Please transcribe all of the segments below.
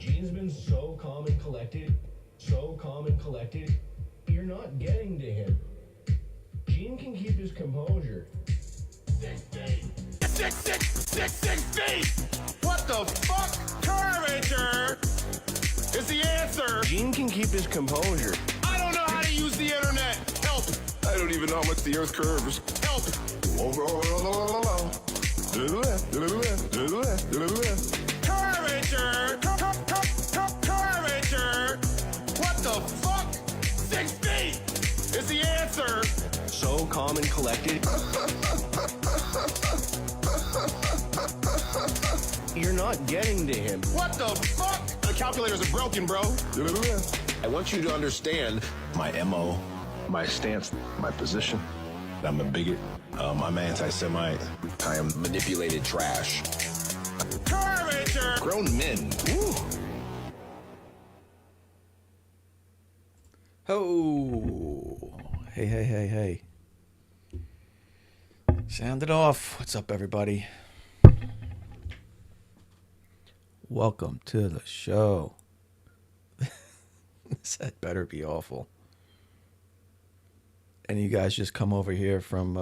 Gene's been so calm and collected, you're not getting to him. Gene can keep his composure. 6 feet! 6 feet! What the fuck? Curvature is the answer! Gene can keep his composure. I don't know how to use the internet! Help! I don't even know how much the earth curves. Help! To the left, to the left, to the left, to the left. Curvature! Curvature! What the fuck? 6 feet is the answer! So calm and collected. You're not getting to him. What the fuck? The calculators are broken, bro. I want you to understand my MO, my stance, my position. I'm a bigot. I'm anti-Semite. I am manipulated trash. Curvature! Grown men. Woo. Oh, hey. Sound it off. What's up, everybody? Welcome to the show. This had better be awful. And you guys just come over here from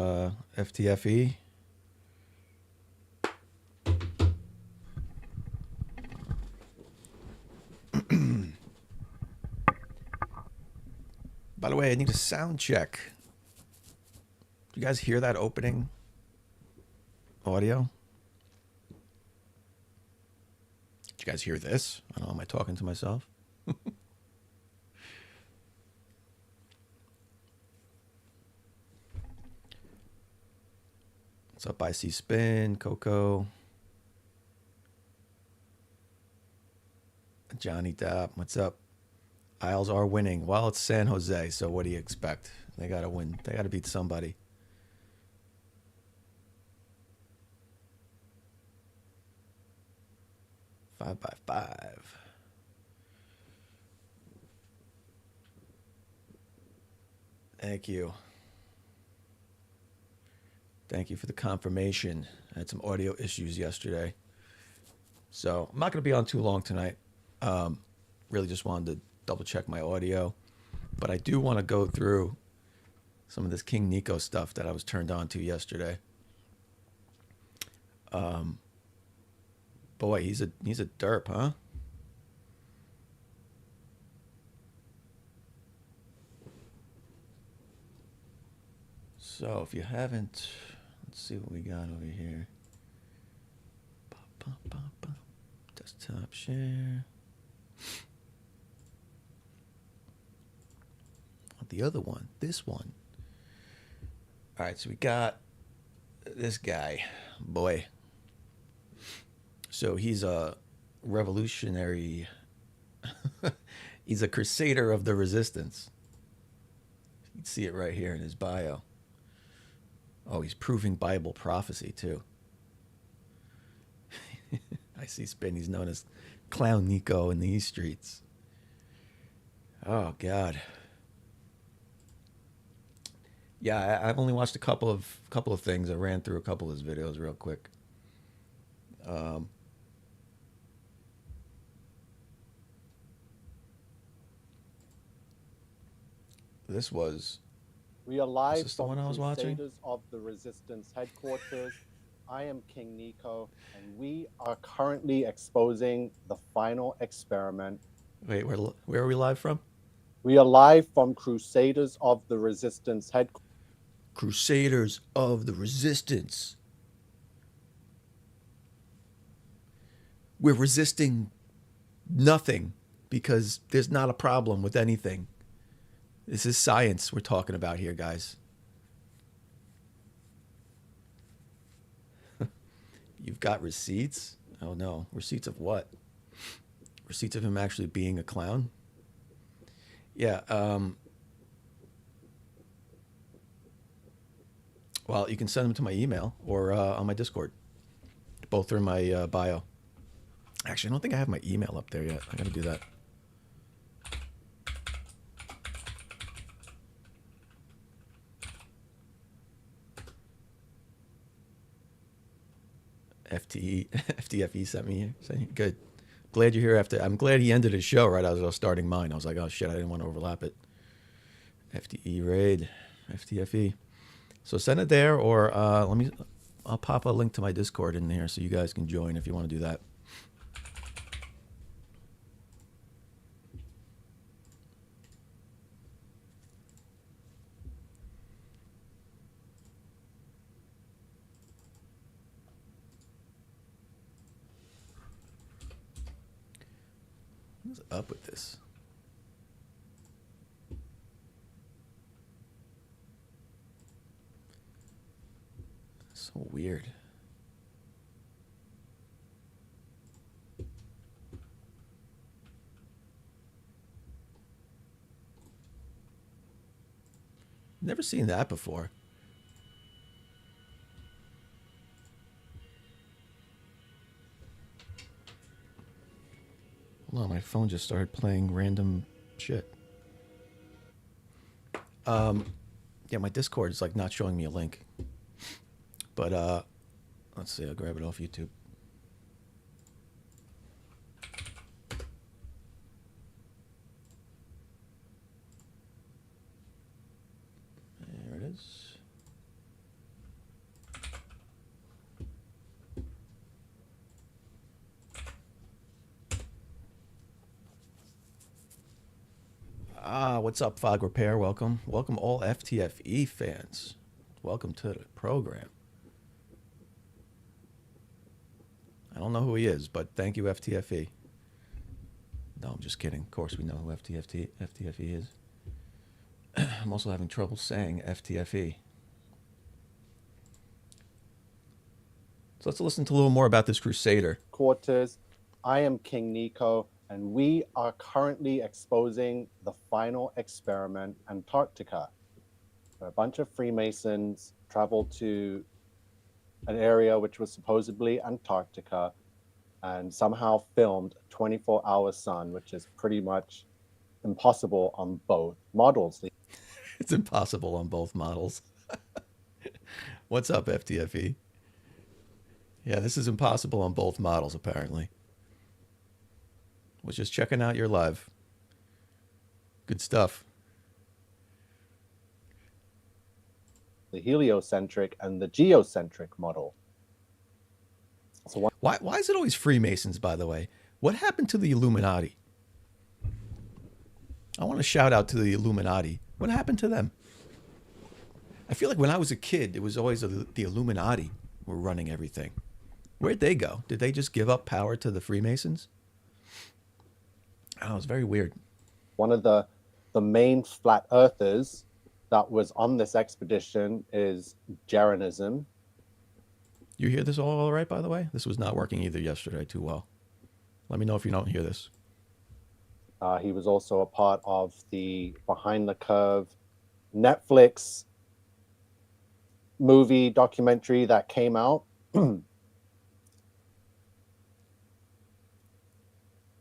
FTFE? By the way, I need a sound check. Do you guys hear that opening audio? Did you guys hear this? I don't know, am I talking to myself? What's up, IC Spin, Coco, Johnny Dapp, what's up? Isles are winning. Well, it's San Jose, so what do you expect? They got to win. They got to beat somebody. Five by five. Thank you. Thank you for the confirmation. I had some audio issues yesterday. So I'm not going to be on too long tonight. Really just wanted to double check my audio. But I do want to go through some of this King Nico stuff that I was turned on to yesterday. Boy, he's a derp, huh? So if you haven't, let's see what we got over here. Desktop share. The other one, this one. All right, so we got this guy, boy. So he's a revolutionary. He's a crusader of the resistance. You can see it right here in his bio. Oh, he's proving Bible prophecy, too. I see Spin. He's known as Clown Nico in these streets. Oh, God. Yeah, I've only watched a couple of things. I ran through a couple of his videos real quick. This was. We are live the one I was watching? Crusaders of the Resistance headquarters. I am King Nico, and we are currently exposing the final experiment. Wait, where are we live from? We are live from Crusaders of the Resistance headquarters. Crusaders of the Resistance. We're resisting nothing because there's not a problem with anything. This is science we're talking about here, guys. You've got receipts? Oh no, receipts of what? Receipts of him actually being a clown? Yeah, well, you can send them to my email or on my Discord. Both are in my bio. Actually, I don't think I have my email up there yet. I gotta do that. FTFE sent me saying good. Glad you're here after. I'm glad he ended his show right as I was starting mine. I was like, oh shit, I didn't want to overlap it. FTE raid, FTFE. So send it there, or I'll pop a link to my Discord in there so you guys can join if you want to do that. What's up with this? So weird. Never seen that before. Hold on, my phone just started playing random shit. Yeah, my Discord is like not showing me a link. But let's see, I'll grab it off YouTube. There it is. What's up, Fog Repair? Welcome. Welcome all FTFE fans. Welcome to the program. I don't know who he is, but thank you, FTFE. No, I'm just kidding. Of course we know who FTFE is. I'm also having trouble saying FTFE. So let's listen to a little more about this Crusader. Quarters. I am King Nico, and we are currently exposing the final experiment, Antarctica. A bunch of Freemasons traveled to an area which was supposedly Antarctica and somehow filmed 24-hour sun, which is pretty much impossible on both models. It's impossible on both models. What's up, FTFE? Yeah, this is impossible on both models, apparently. Was just checking out your live. Good stuff. The heliocentric and the geocentric model. So why is it always Freemasons, by the way? What happened to the Illuminati? I want to shout out to the Illuminati. What happened to them? I feel like when I was a kid, it was always the Illuminati were running everything. Where'd they go? Did they just give up power to the Freemasons? Oh, it was very weird. One of the main flat earthers that was on this expedition is Jeranism. You hear this all right, by the way? This was not working either yesterday too well. Let me know if you don't hear this. He was also a part of the Behind the Curve Netflix movie documentary that came out. So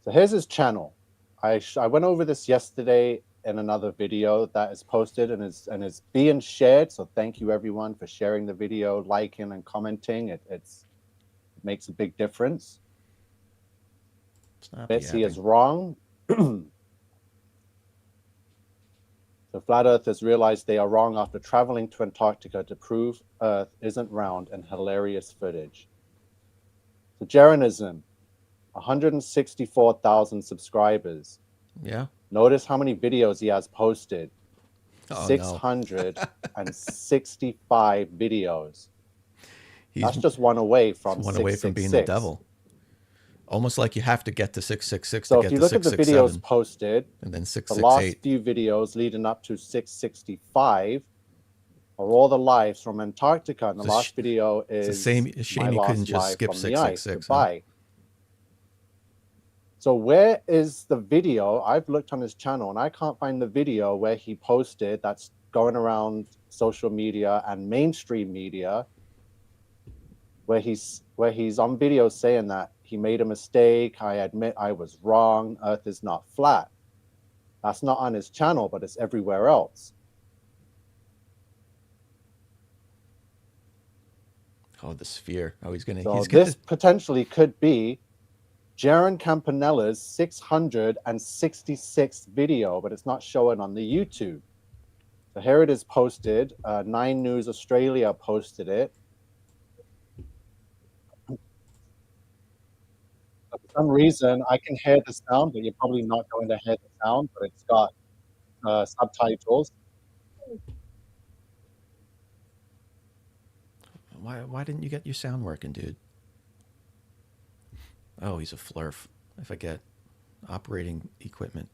here's his channel. I went over this yesterday in another video that is posted and is being shared. So thank you everyone for sharing the video, liking and commenting. It makes a big difference. Betsy is wrong. The flat earthers realized they are wrong after traveling to Antarctica to prove Earth isn't round in hilarious footage. So Jeranism, 164,000 subscribers. Yeah. Notice how many videos he has posted. Oh, 665 videos. That's just one away from being the devil. Almost like you have to get to 666 so to get to 667. So if you look at the videos posted, and then 668. The last few videos leading up to 665 are all the lives from Antarctica, and the last video is it's a shame you couldn't just skip 666. Goodbye. So where is the video? I've looked on his channel and I can't find the video where he posted that's going around social media and mainstream media where he's on video saying that he made a mistake. I admit I was wrong. Earth is not flat. That's not on his channel, but it's everywhere else. Oh, the sphere. Oh, he's this potentially could be Jaron Campanella's 666th video, but it's not showing on the YouTube. So here it is posted. 9 News Australia posted it. For some reason, I can hear the sound, but you're probably not going to hear the sound, but it's got subtitles. Why didn't you get your sound working, dude? Oh, he's a flurf. I forget. Operating equipment.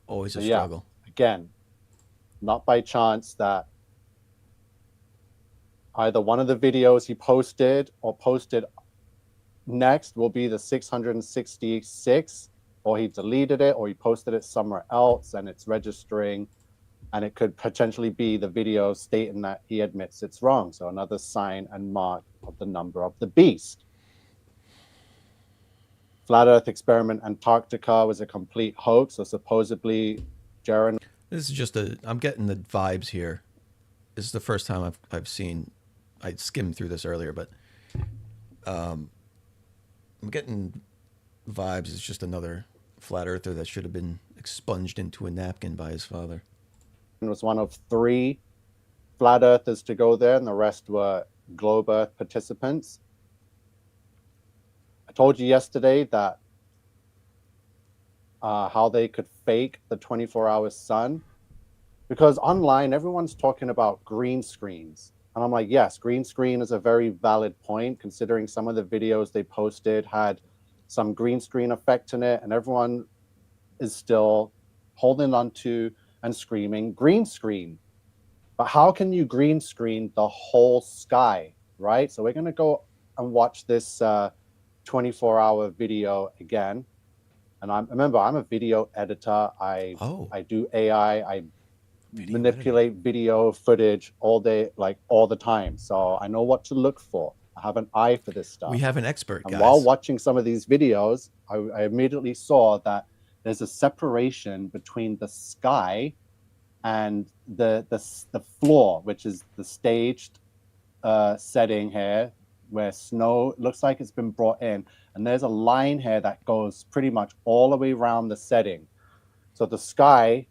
Always a struggle. Again, not by chance that either one of the videos he posted or posted next will be the 666, or he deleted it, or he posted it somewhere else and it's registering, and it could potentially be the video stating that he admits it's wrong. So another sign and mark of the number of the beast. Flat Earth experiment Antarctica was a complete hoax. So supposedly, Jaron. This is just I'm getting the vibes here. This is the first time I've seen. I skimmed through this earlier, but I'm getting vibes. It's just another flat earther that should have been expunged into a napkin by his father. Was one of 3 flat earthers to go there, and the rest were globe earth participants. I told you yesterday that how they could fake the 24-hour sun, because online everyone's talking about green screens, and I'm like, yes, green screen is a very valid point, considering some of the videos they posted had some green screen effect in it, and everyone is still holding on to and screaming green screen. But how can you green screen the whole sky, right? So we're going to go and watch this 24-hour video again. And remember, I'm a video editor. I do AI. I manipulate video footage all day, like all the time. So I know what to look for. I have an eye for this stuff. We have an expert, guys. And while watching some of these videos, I immediately saw that there's a separation between the sky and the floor, which is the staged setting here, where snow looks like it's been brought in. And there's a line here that goes pretty much all the way around the setting. So the sky,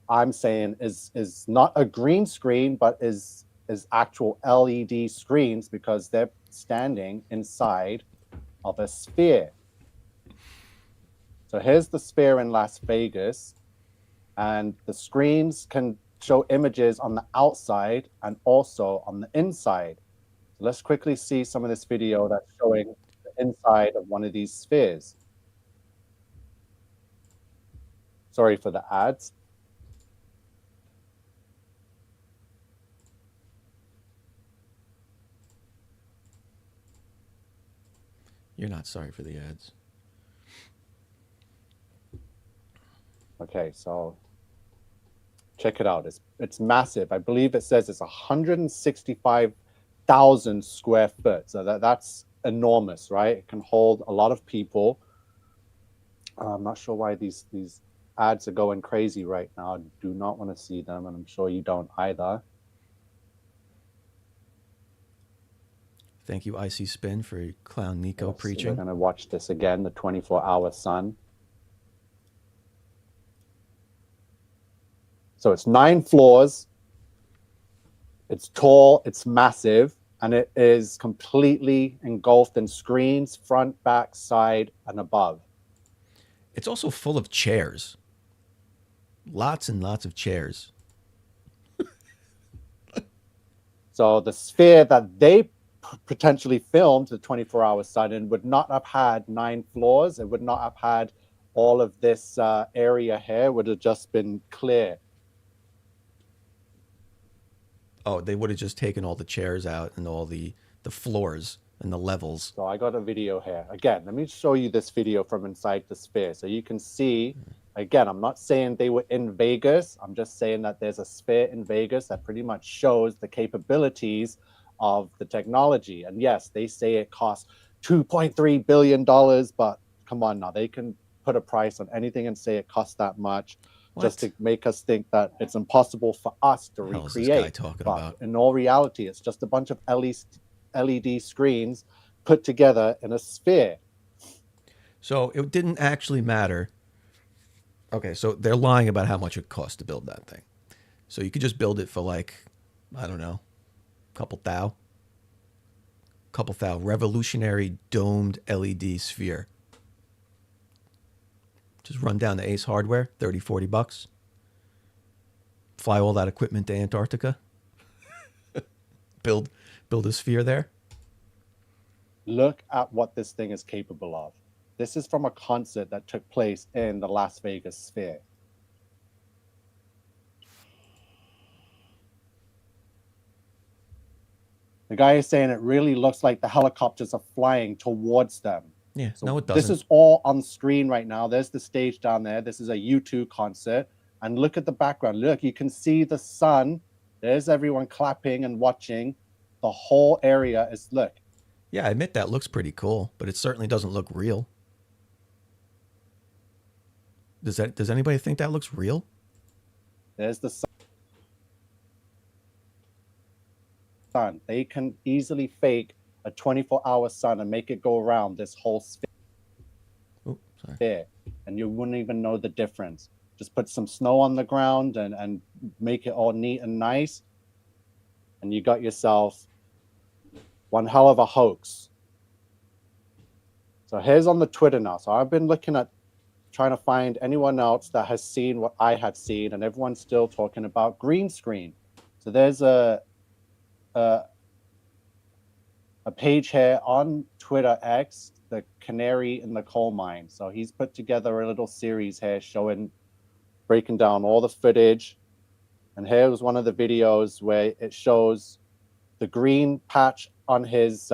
I'm saying, is not a green screen, but is actual LED screens, because they're standing inside of a sphere. So here's the sphere in Las Vegas, and the screens can show images on the outside and also on the inside. So let's quickly see some of this video that's showing the inside of one of these spheres. Sorry for the ads. You're not sorry for the ads. Okay, so check it out. It's massive. I believe it says it's 165,000 square foot. So that's enormous, right? It can hold a lot of people. I'm not sure why these ads are going crazy right now. I do not want to see them, and I'm sure you don't either. Thank you, IC Spin, for Clown Nico preaching. We're going to watch this again, the 24-hour sun. So it's 9 floors. It's tall, it's massive, and it is completely engulfed in screens, front, back, side, and above. It's also full of chairs. Lots and lots of chairs. So the sphere that they potentially filmed the 24-hour sun in would not have had 9 floors. It would not have had all of this area here. It would have just been clear. Oh, they would have just taken all the chairs out and all the floors and the levels. So I got a video here. Again, let me show you this video from inside the sphere. So you can see, again, I'm not saying they were in Vegas. I'm just saying that there's a sphere in Vegas that pretty much shows the capabilities of the technology. And yes, they say it costs $2.3 billion, but come on now, they can put a price on anything and say it costs that much. What? Just to make us think that it's impossible for us to recreate. What the hell is this guy talking about? In all reality, it's just a bunch of LED screens put together in a sphere. So it didn't actually matter. Okay, so they're lying about how much it cost to build that thing. So you could just build it for like, I don't know, couple thou revolutionary domed LED sphere. Just run down to Ace Hardware, 30, 40 bucks. Fly all that equipment to Antarctica. build a sphere there. Look at what this thing is capable of. This is from a concert that took place in the Las Vegas Sphere. The guy is saying it really looks like the helicopters are flying towards them. Yeah, So no, it doesn't. this is all on screen right now. There's the stage down there. This is a U2 concert. And look at the background. Look, you can see the sun. There's everyone clapping and watching. The whole area is, look. Yeah, I admit that looks pretty cool, but it certainly doesn't look real. Does anybody think that looks real? There's the sun. They can easily fake a 24-hour sun and make it go around this whole sphere. Oh, sorry. There, and you wouldn't even know the difference. Just put some snow on the ground and make it all neat and nice, and you got yourself one hell of a hoax. So here's on the Twitter now. So I've been looking at trying to find anyone else that has seen what I had seen, and everyone's still talking about green screen. So there's a page here on Twitter X, the Canary in the Coal Mine. So he's put together a little series here breaking down all the footage. And here was one of the videos where it shows the green patch on his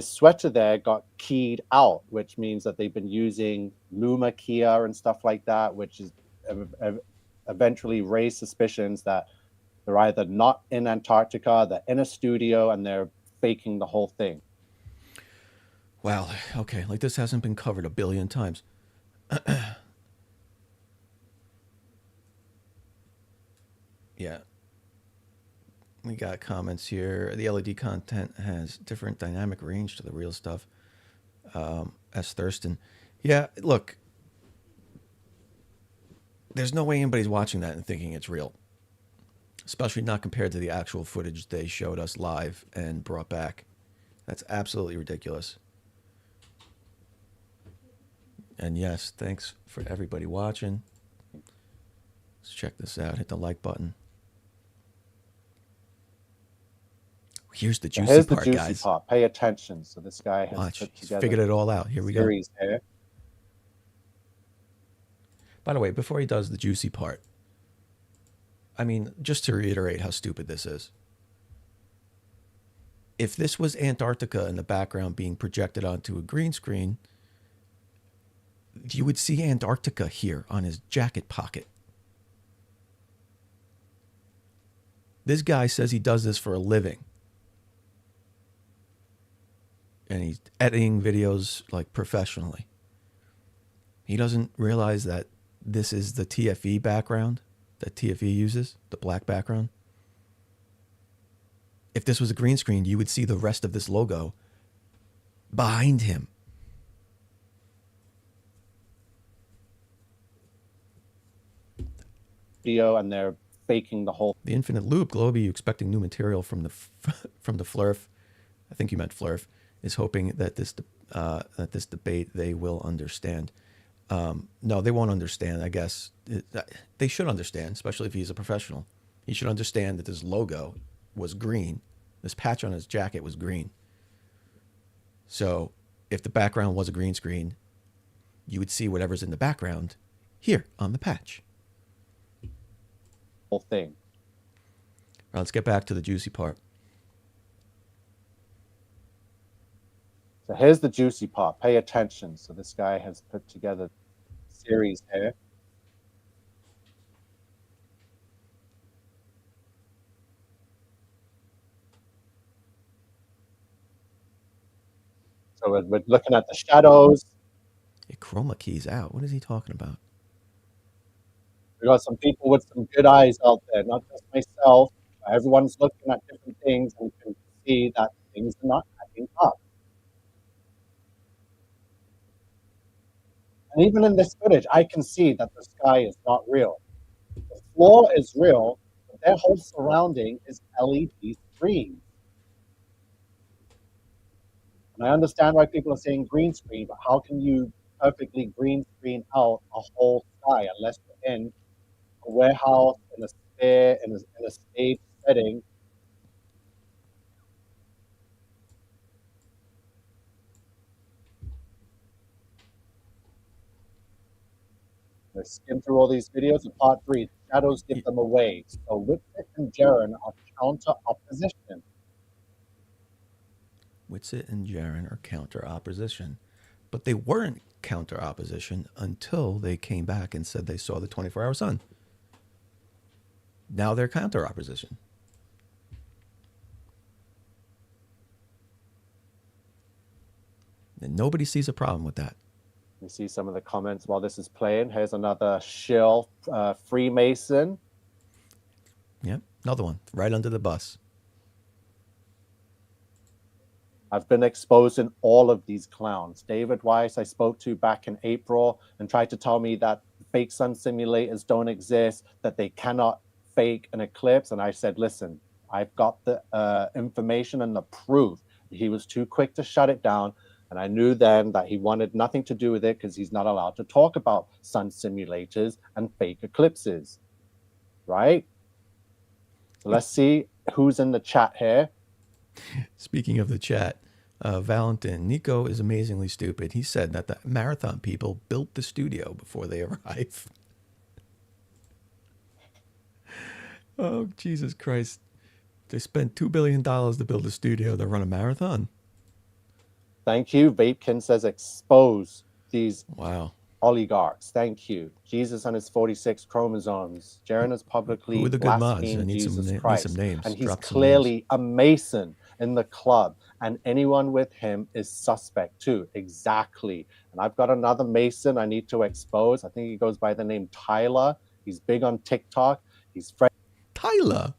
sweater there got keyed out, which means that they've been using Luma Kia and stuff like that, which is eventually raised suspicions that they're either not in Antarctica, they're in a studio, and they're faking the whole thing. Wow. Okay. Like this hasn't been covered a billion times. Yeah. We got comments here. The LED content has different dynamic range to the real stuff. S. Thurston. Yeah, look. There's no way anybody's watching that and thinking it's real. Especially not compared to the actual footage they showed us live and brought back. That's absolutely ridiculous. And yes, thanks for everybody watching. Let's check this out. Hit the like button. Here's the juicy part, juicy guys. part. Pay attention. So this guy has Watch. put He's together figured it all out. Here we go. Here. By the way, before he does the juicy part, I mean, just to reiterate how stupid this is. If this was Antarctica in the background being projected onto a green screen, you would see Antarctica here on his jacket pocket. This guy says he does this for a living. And he's editing videos like professionally. He doesn't realize that this is the TFE background that TFE uses, the black background. If this was a green screen, you would see the rest of this logo behind him. Video, and they're faking the whole. The infinite loop. Globy, you expecting new material from the Flurf? I think you meant Flurf. Is hoping that this debate they will understand. No, they won't understand. I guess they should understand, especially if he's a professional. He should understand that this logo was green. This patch on his jacket was green. So if the background was a green screen, you would see whatever's in the background here on the patch. Whole thing. All right, let's get back to the juicy part. So here's the juicy part. Pay attention. So this guy has put together a series here. So we're looking at the shadows. It chroma keys out. What is he talking about? We got some people with some good eyes out there, not just myself. Everyone's looking at different things and can see that things are not adding up. And even in this footage, I can see that the sky is not real. The floor is real, but their whole surrounding is LED screens. And I understand why people are saying green screen, but how can you perfectly green screen out a whole sky unless you're in a warehouse, in a sphere, in a stage setting? Let's skim through all these videos. In part 3, the shadows give them away. So Whitford and Jaren are counter opposition. Witsit and Jaren are counter opposition. But they weren't counter opposition until they came back and said they saw the 24-hour sun. Now they're counter opposition. And nobody sees a problem with that. You see some of the comments while this is playing. Here's another shill Freemason. Yep, another one right under the bus. I've been exposing all of these clowns. David Weiss, I spoke to back in April and tried to tell me that fake sun simulators don't exist, that they cannot fake an eclipse. And I said, listen, I've got the information and the proof. He was too quick to shut it down. And I knew then that he wanted nothing to do with it because he's not allowed to talk about sun simulators and fake eclipses, right? So let's see who's in the chat here. Speaking of the chat, Valentin, Nico is amazingly stupid. He said that the marathon people built the studio before they arrive. Oh, Jesus Christ. They spent $2 billion to build a studio to run a marathon. Thank you. Vapekin says expose these Wow. oligarchs. Thank you. Jesus and his 46 chromosomes. Jaren has publicly Who are the good mods? I blasphemed need Jesus some Christ. names. And he's Drop some clearly a Mason in the club. And anyone with him is suspect too. Exactly. And I've got another Mason I need to expose. I think he goes by the name Tyler. He's big on TikTok. He's Tyler?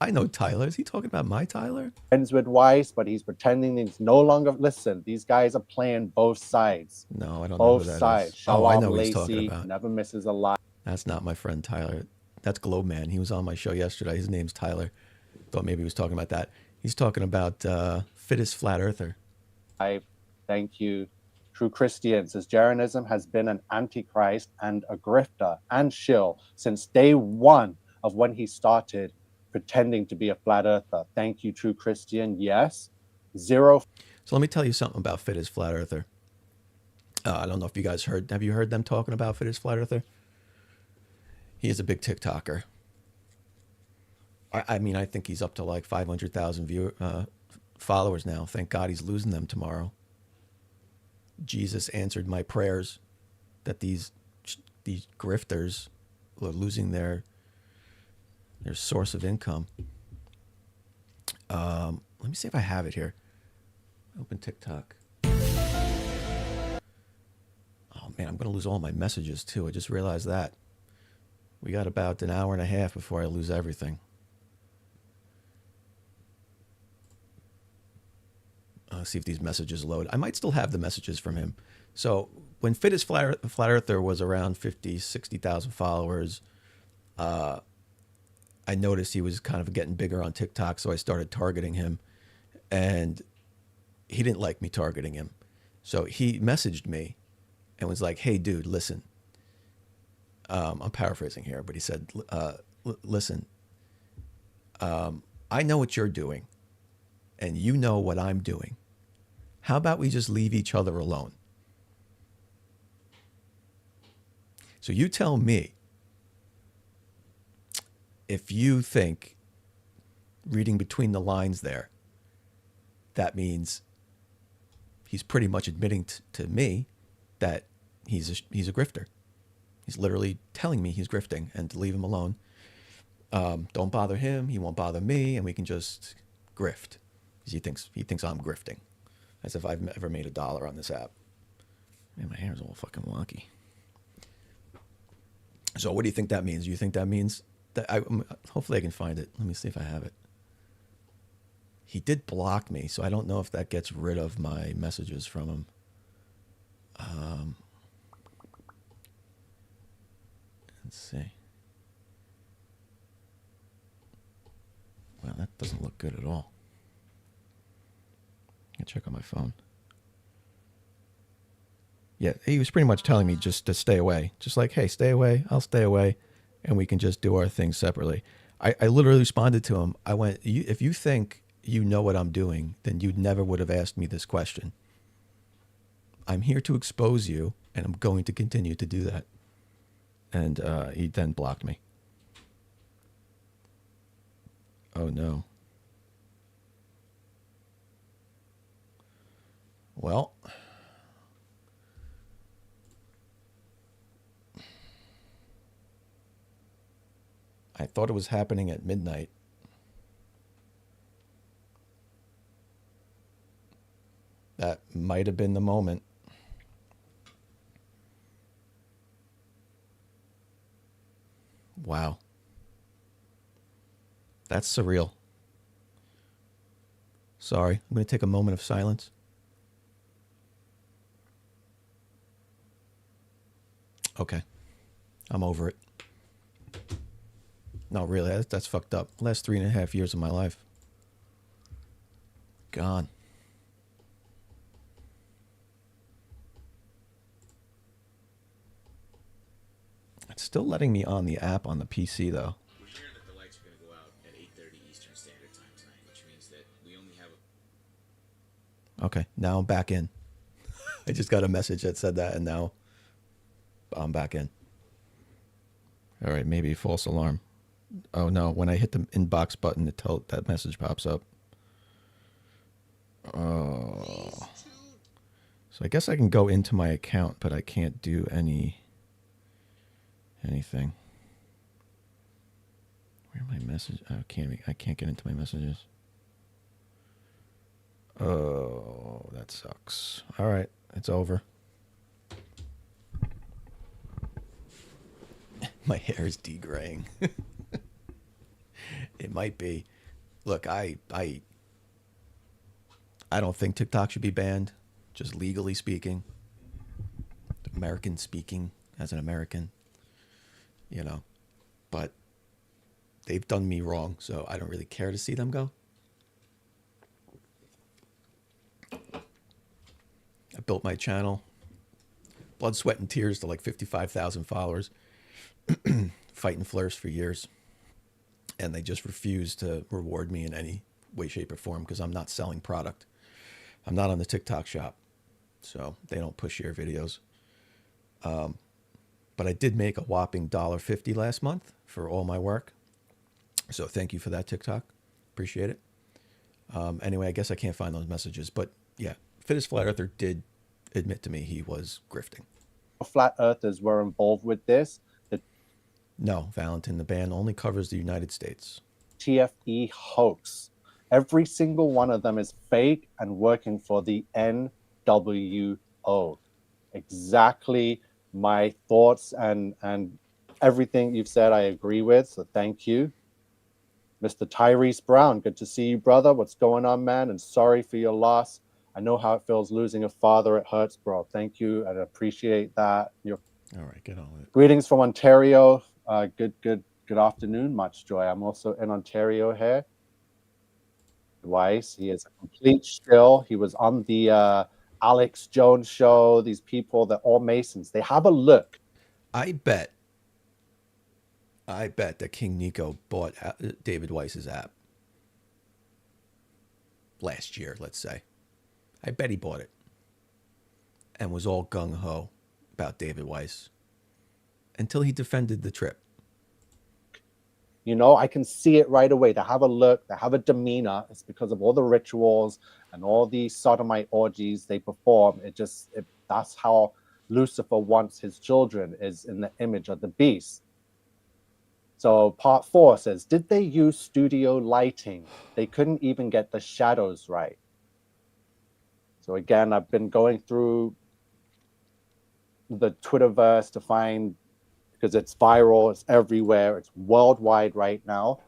I know Tyler. Is he talking about my Tyler? friends with Weiss, but he's pretending he's no longer. Listen, these guys are playing both sides. No, I don't know Both who that sides. is. Shalom I know who he's talking Lacey about. never misses a live. That's not my friend Tyler. That's Globe Man. He was on my show yesterday. His name's Tyler. Thought maybe he was talking about that. He's talking about fittest flat earther. Thank you. True Christian says Jeranism has been an antichrist and a grifter and shill since day one of when he started pretending to be a flat earther. Thank you, True Christian. Yes. Zero. So let me tell you something about fittest flat earther. I don't know if you guys heard. Have you heard them talking about fittest flat earther? He is a big TikToker. I mean, I think he's up to like 500,000 followers now. Thank God he's losing them tomorrow. Jesus answered my prayers that these grifters are losing their source of income. Let me see if I have it here. Open TikTok. Oh man, I'm going to lose all my messages too. I just realized that. We got about an hour and a half before I lose everything. See if these messages load. I might still have the messages from him. So when Fittest Flat Earther was around 50, 60,000 followers, I noticed he was kind of getting bigger on TikTok, so I started targeting him. And he didn't like me targeting him. So he messaged me and was like, hey, dude, listen. I'm paraphrasing here, but he said, listen, I know what you're doing, and you know what I'm doing. How about we just leave each other alone? So you tell me if you think, reading between the lines there, that means he's pretty much admitting to me that he's a grifter. He's literally telling me he's grifting and to leave him alone. Don't bother him. He won't bother me, and we can just grift. Because he thinks I'm grifting, as if I've ever made $1 on this app. Man, my hair's all fucking wonky. So what do you think that means? Do you think that means that hopefully I can find it. Let me see if I have it. He did block me, so I don't know if that gets rid of my messages from him. Let's see. Well, that doesn't look good at all. I check on my phone. Yeah, he was pretty much telling me just to stay away. Just like, hey, stay away. I'll stay away. And we can just do our things separately. I literally responded to him. I went, if you think you know what I'm doing, then you never would have asked me this question. I'm here to expose you, and I'm going to continue to do that. And he then blocked me. Oh, no. Well, I thought it was happening at midnight. That might have been the moment. Wow. That's surreal. Sorry, I'm going to take a moment of silence. Okay. I'm over it. No, really, that's fucked up. Last 3.5 years of my life. Gone. It's still letting me on the app on the PC, though. We're hearing that the lights are going to go out at 8:30 Eastern Standard Time tonight, which means that we only have a... Okay, now I'm back in. I just got a message that said that, and now I'm back in. All right, maybe false alarm. Oh, no, when I hit the inbox button, that message pops up. Oh. So I guess I can go into my account, but I can't do anything. Where are my messages? I can't get into my messages. Oh, that sucks. All right, it's over. My hair is degraying. It might be. Look, I don't think TikTok should be banned, just legally speaking. American speaking, as an American, you know. But they've done me wrong, so I don't really care to see them go. I built my channel, blood, sweat, and tears to like 55,000 followers, fighting flares for years. And they just refuse to reward me in any way, shape, or form because I'm not selling product. I'm not on the TikTok shop, so they don't push your videos. But I did make a whopping $1.50 last month for all my work. So thank you for that, TikTok. Appreciate it. Anyway, I guess I can't find those messages. But yeah, Fittest Flat Earther did admit to me he was grifting. Flat Earthers were involved with this. No, Valentin, the ban only covers the United States. TFE hoax. Every single one of them is fake and working for the NWO. Exactly my thoughts and everything you've said I agree with, so thank you. Mr. Tyrese Brown, good to see you, brother. What's going on, man? And sorry for your loss. I know how it feels losing a father. It hurts, bro. Thank you. I appreciate that. All right, get on with it. Greetings from Ontario. Good afternoon. Much joy. I'm also in Ontario here. Weiss, he is a complete shill. He was on the Alex Jones show. These people, they're all Masons. They have a look. I bet that King Nico bought David Weiss's app last year, let's say. I bet he bought it and was all gung-ho about David Weiss until he defended the trip. You know, I can see it right away. They have a look, they have a demeanor. It's because of all the rituals and all the sodomite orgies they perform. That's how Lucifer wants his children, is in the image of the beast. So part 4 says, did they use studio lighting? They couldn't even get the shadows right. So again, I've been going through the Twitterverse to find, because it's viral, it's everywhere, it's worldwide right now.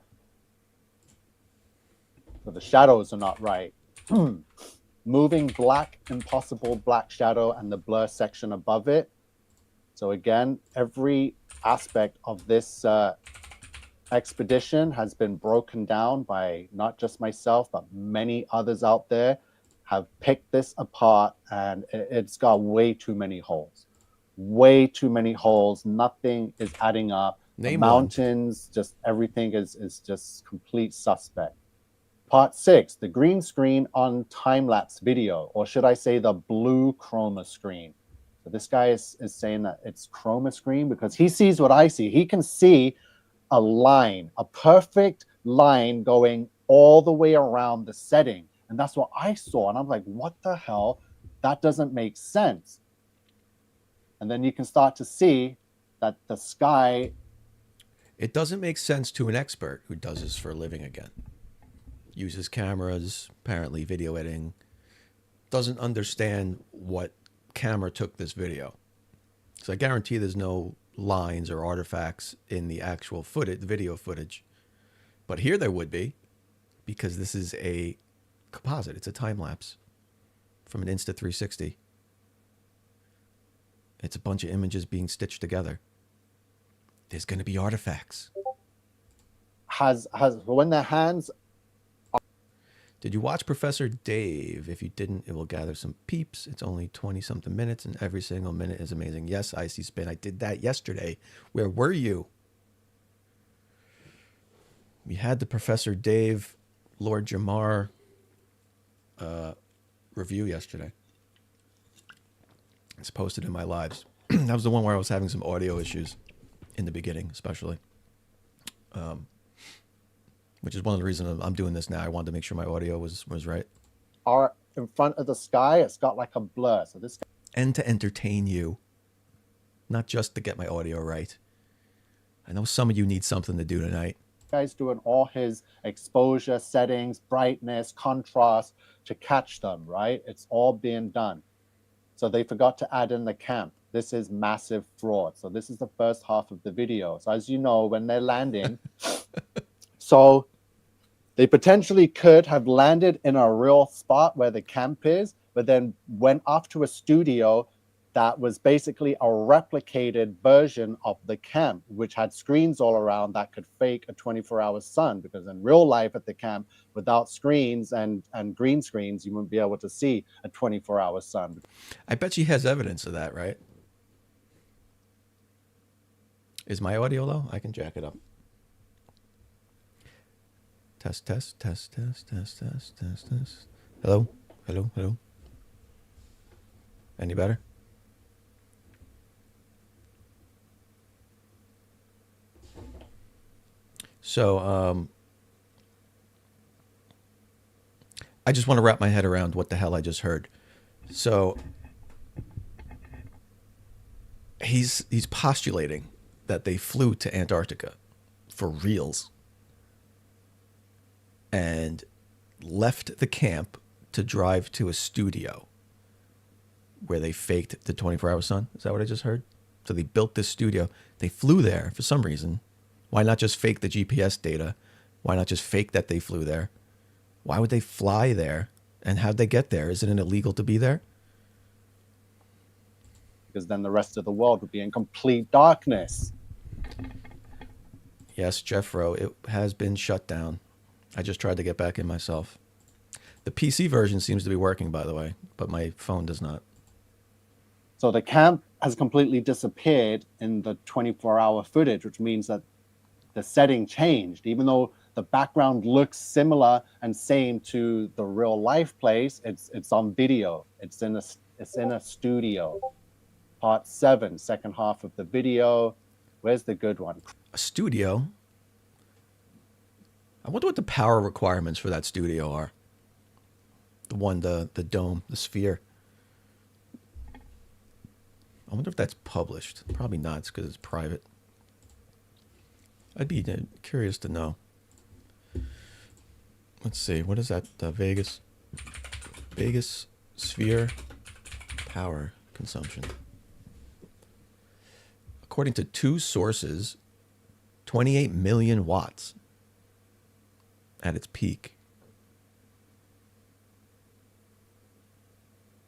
So the shadows are not right. Moving black, impossible black shadow and the blur section above it. So again, every aspect of this expedition has been broken down by not just myself, but many others out there have picked this apart, and it's got way too many holes. Way too many holes. Nothing is adding up. The Name one. mountains, just everything is just complete suspect. Part 6, the green screen on time-lapse video, or should I say the blue chroma screen. So this guy is saying that it's chroma screen because he sees what I see. He can see a line, a perfect line going all the way around the setting. And that's what I saw. And I'm like, what the hell? That doesn't make sense. And then you can start to see that the sky. It doesn't make sense to an expert who does this for a living again. Uses cameras, apparently video editing, doesn't understand what camera took this video. So I guarantee there's no lines or artifacts in the actual footage, the video footage. But here there would be, because this is a composite. It's a time lapse from an Insta360. It's a bunch of images being stitched together. There's going to be artifacts. Has when their hands. Did you watch Professor Dave? If you didn't, it will gather some peeps. It's only 20-something minutes, and every single minute is amazing. Yes, Icy Spin. I did that yesterday. Where were you? We had the Professor Dave, Lord Jamar review yesterday. It's posted in my lives. That was the one where I was having some audio issues in the beginning, especially. Which is one of the reasons I'm doing this now. I wanted to make sure my audio was right. Are in front of the sky, it's got like a blur. So this And to entertain you, not just to get my audio right. I know some of you need something to do tonight. guy's doing all his exposure settings, brightness, contrast to catch them, right? It's all being done. So they forgot to add in the camp. This is massive fraud. So this is the first half of the video. So as you know, when they're landing, so they potentially could have landed in a real spot where the camp is, but then went off to a studio that was basically a replicated version of the camp, which had screens all around that could fake a 24-hour sun, because in real life at the camp, without screens and green screens, you wouldn't be able to see a 24-hour sun. I bet she has evidence of that, right? Is my audio low? I can jack it up. Test, test, test, test, test, test, test, test. Hello? Hello? Hello? Any better? So, I just want to wrap my head around what the hell I just heard. So, he's postulating that they flew to Antarctica for reals and left the camp to drive to a studio where they faked the 24-hour sun. Is that what I just heard? So they built this studio. They flew there for some reason. Why not just fake the GPS data? Why not just fake that they flew there? Why would they fly there? And how'd they get there? Isn't it illegal to be there? Because then the rest of the world would be in complete darkness. Yes, Jeffro, it has been shut down. I just tried to get back in myself. The PC version seems to be working, by the way, but my phone does not. So the camp has completely disappeared in the 24-hour footage, which means that the setting changed. Even though the background looks similar and same to the real life place, it's on video. It's in a studio. Part 7, second half of the video. Where's the good one? A studio? I wonder what the power requirements for that studio are. The one, the dome, the sphere. I wonder if that's published. Probably not, it's because it's private. I'd be curious to know. Let's see, what is that? Vegas sphere power consumption. According to two sources, 28 million watts at its peak.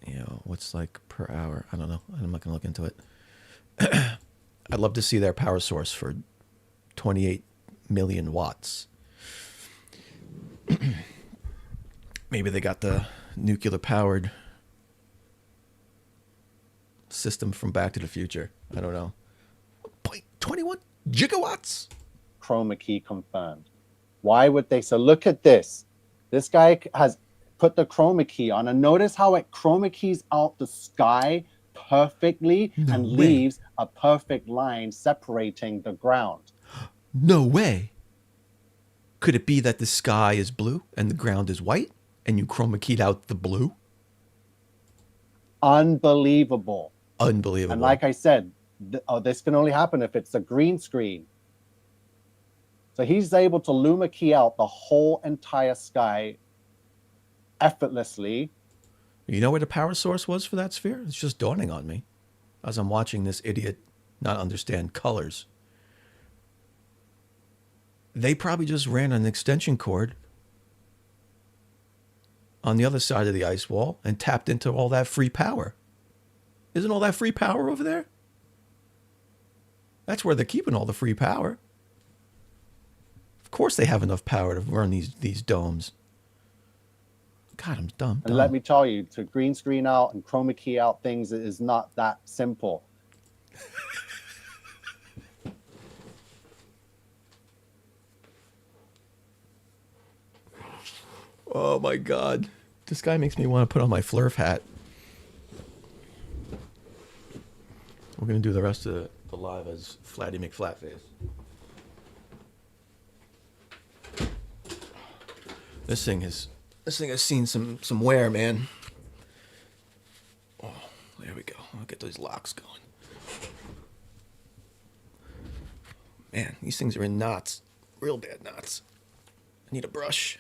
You know, what's like per hour? I don't know. I'm not going to look into it. I'd love to see their power source for 28 million watts. Maybe they got the nuclear powered system from Back to the Future. I don't know. 21 gigawatts? Chroma key confirmed. Why would they? So look at this. This guy has put the chroma key on, and notice how it chroma keys out the sky perfectly and leaves a perfect line separating the ground. No way. Could it be that the sky is blue and the ground is white, and you chroma keyed out the blue? Unbelievable. Unbelievable. And like I said, this can only happen if it's a green screen. So he's able to luma key out the whole entire sky effortlessly. You know where the power source was for that sphere? It's just dawning on me as I'm watching this idiot not understand colors. They probably just ran an extension cord on the other side of the ice wall and tapped into all that free power. Isn't all that free power over there? That's where they're keeping all the free power. Of course they have enough power to run these domes. God, I'm dumb. And let me tell you, to green screen out and chroma key out things is not that simple. Oh my God. This guy makes me want to put on my Flurf hat. We're going to do the rest of the live as Flatty McFlatface. This thing has seen some wear, man. Oh, there we go. I'll get those locks going. Man, these things are in knots. Real bad knots. I need a brush.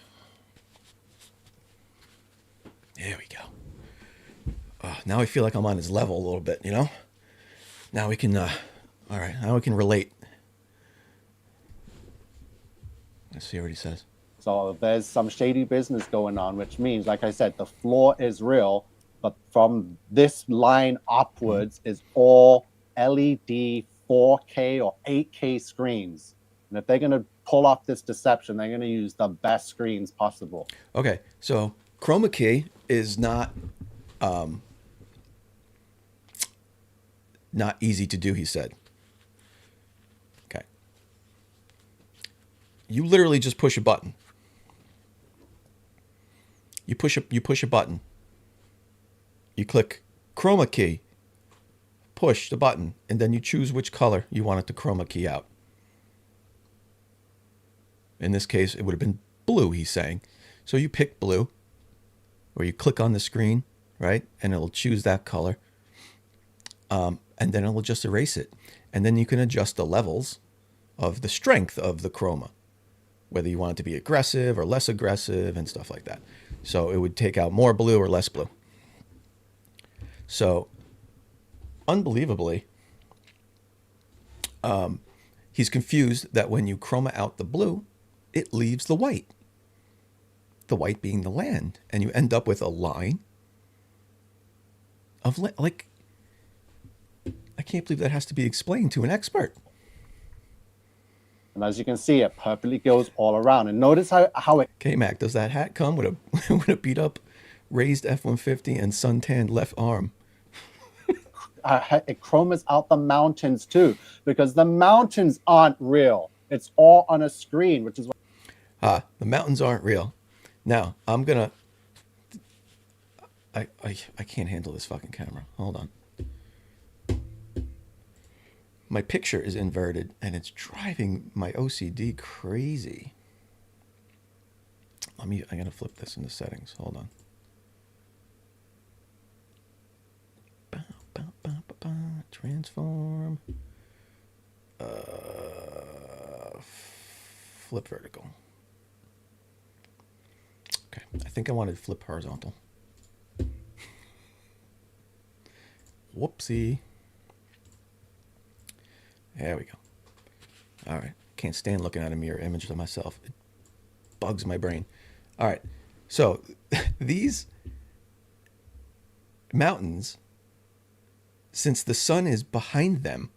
There we go. Now I feel like I'm on his level a little bit, you know? Now we can, all right, now we can relate. Let's see what he says. So there's some shady business going on, which means, like I said, the floor is real, but from this line upwards is all LED 4K or 8K screens. And if they're going to pull off this deception, they're going to use the best screens possible. Okay, so chroma key is not easy to do, he said. Okay. You literally just push a button. You push a button. You click chroma key, push the button, and then you choose which color you want it to chroma key out. In this case, it would have been blue, he's saying. So you pick blue, or you click on the screen, right? And it'll choose that color. And then it'll just erase it. And then you can adjust the levels of the strength of the chroma, whether you want it to be aggressive or less aggressive and stuff like that. So it would take out more blue or less blue. So, unbelievably, he's confused that when you chroma out the blue, it leaves the white. The white being the land. And you end up with a line of, like, I can't believe that has to be explained to an expert. And as you can see, it perfectly goes all around. And notice how it... K-Mac, does that hat come with a with a beat up raised F-150 and suntanned left arm? It chromas out the mountains too, because the mountains aren't real. It's all on a screen, which is what... The mountains aren't real. Now, I'm gonna... I can't handle this fucking camera. Hold on. My picture is inverted, and it's driving my OCD crazy. I'm gonna flip this into settings. Hold on. Transform. Flip vertical. Okay, I think I wanted flip horizontal. Whoopsie. There we go. All right. Can't stand looking at a mirror image of myself. It bugs my brain. All right. So these mountains, since the sun is behind them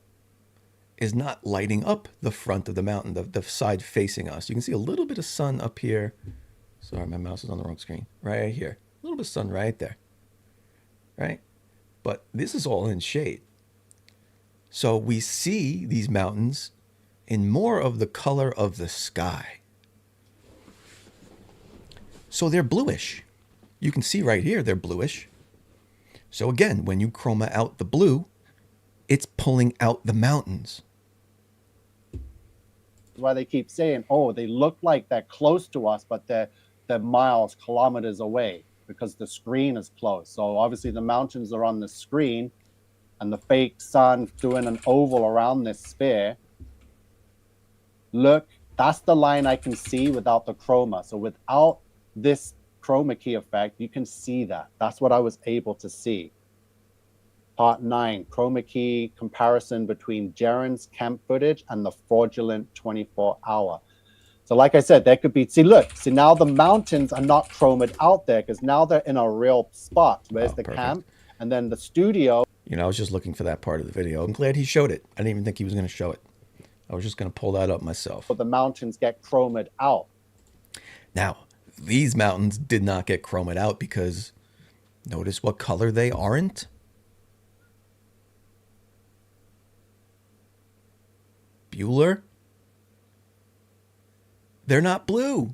is not lighting up the front of the mountain, the side facing us. You can see a little bit of sun up here. Sorry, my mouse is on the wrong screen. Right here. A little bit of sun right there. Right? But this is all in shade. So we see these mountains in more of the color of the sky. So they're bluish. You can see right here they're bluish. So again, when you chroma out the blue, it's pulling out the mountains. That's why they keep saying, oh, they look like they're close to us, but they're miles, kilometers away because the screen is close. So obviously the mountains are on the screen and the fake sun doing an oval around this sphere. Look, that's the line I can see without the chroma. So without this chroma key effect, you can see that. That's what I was able to see. Part 9, chroma key comparison between Jaren's camp footage and the fraudulent 24-hour. So like I said, there could be, see now the mountains are not chromed out there because now they're in a real spot. Where's the perfect. camp? And then the studio. You know, I was just looking for that part of the video. I'm glad he showed it. I didn't even think he was going to show it. I was just going to pull that up myself. The mountains get chromed out. Now, these mountains did not get chromed out because notice what color they aren't. Bueller. They're not blue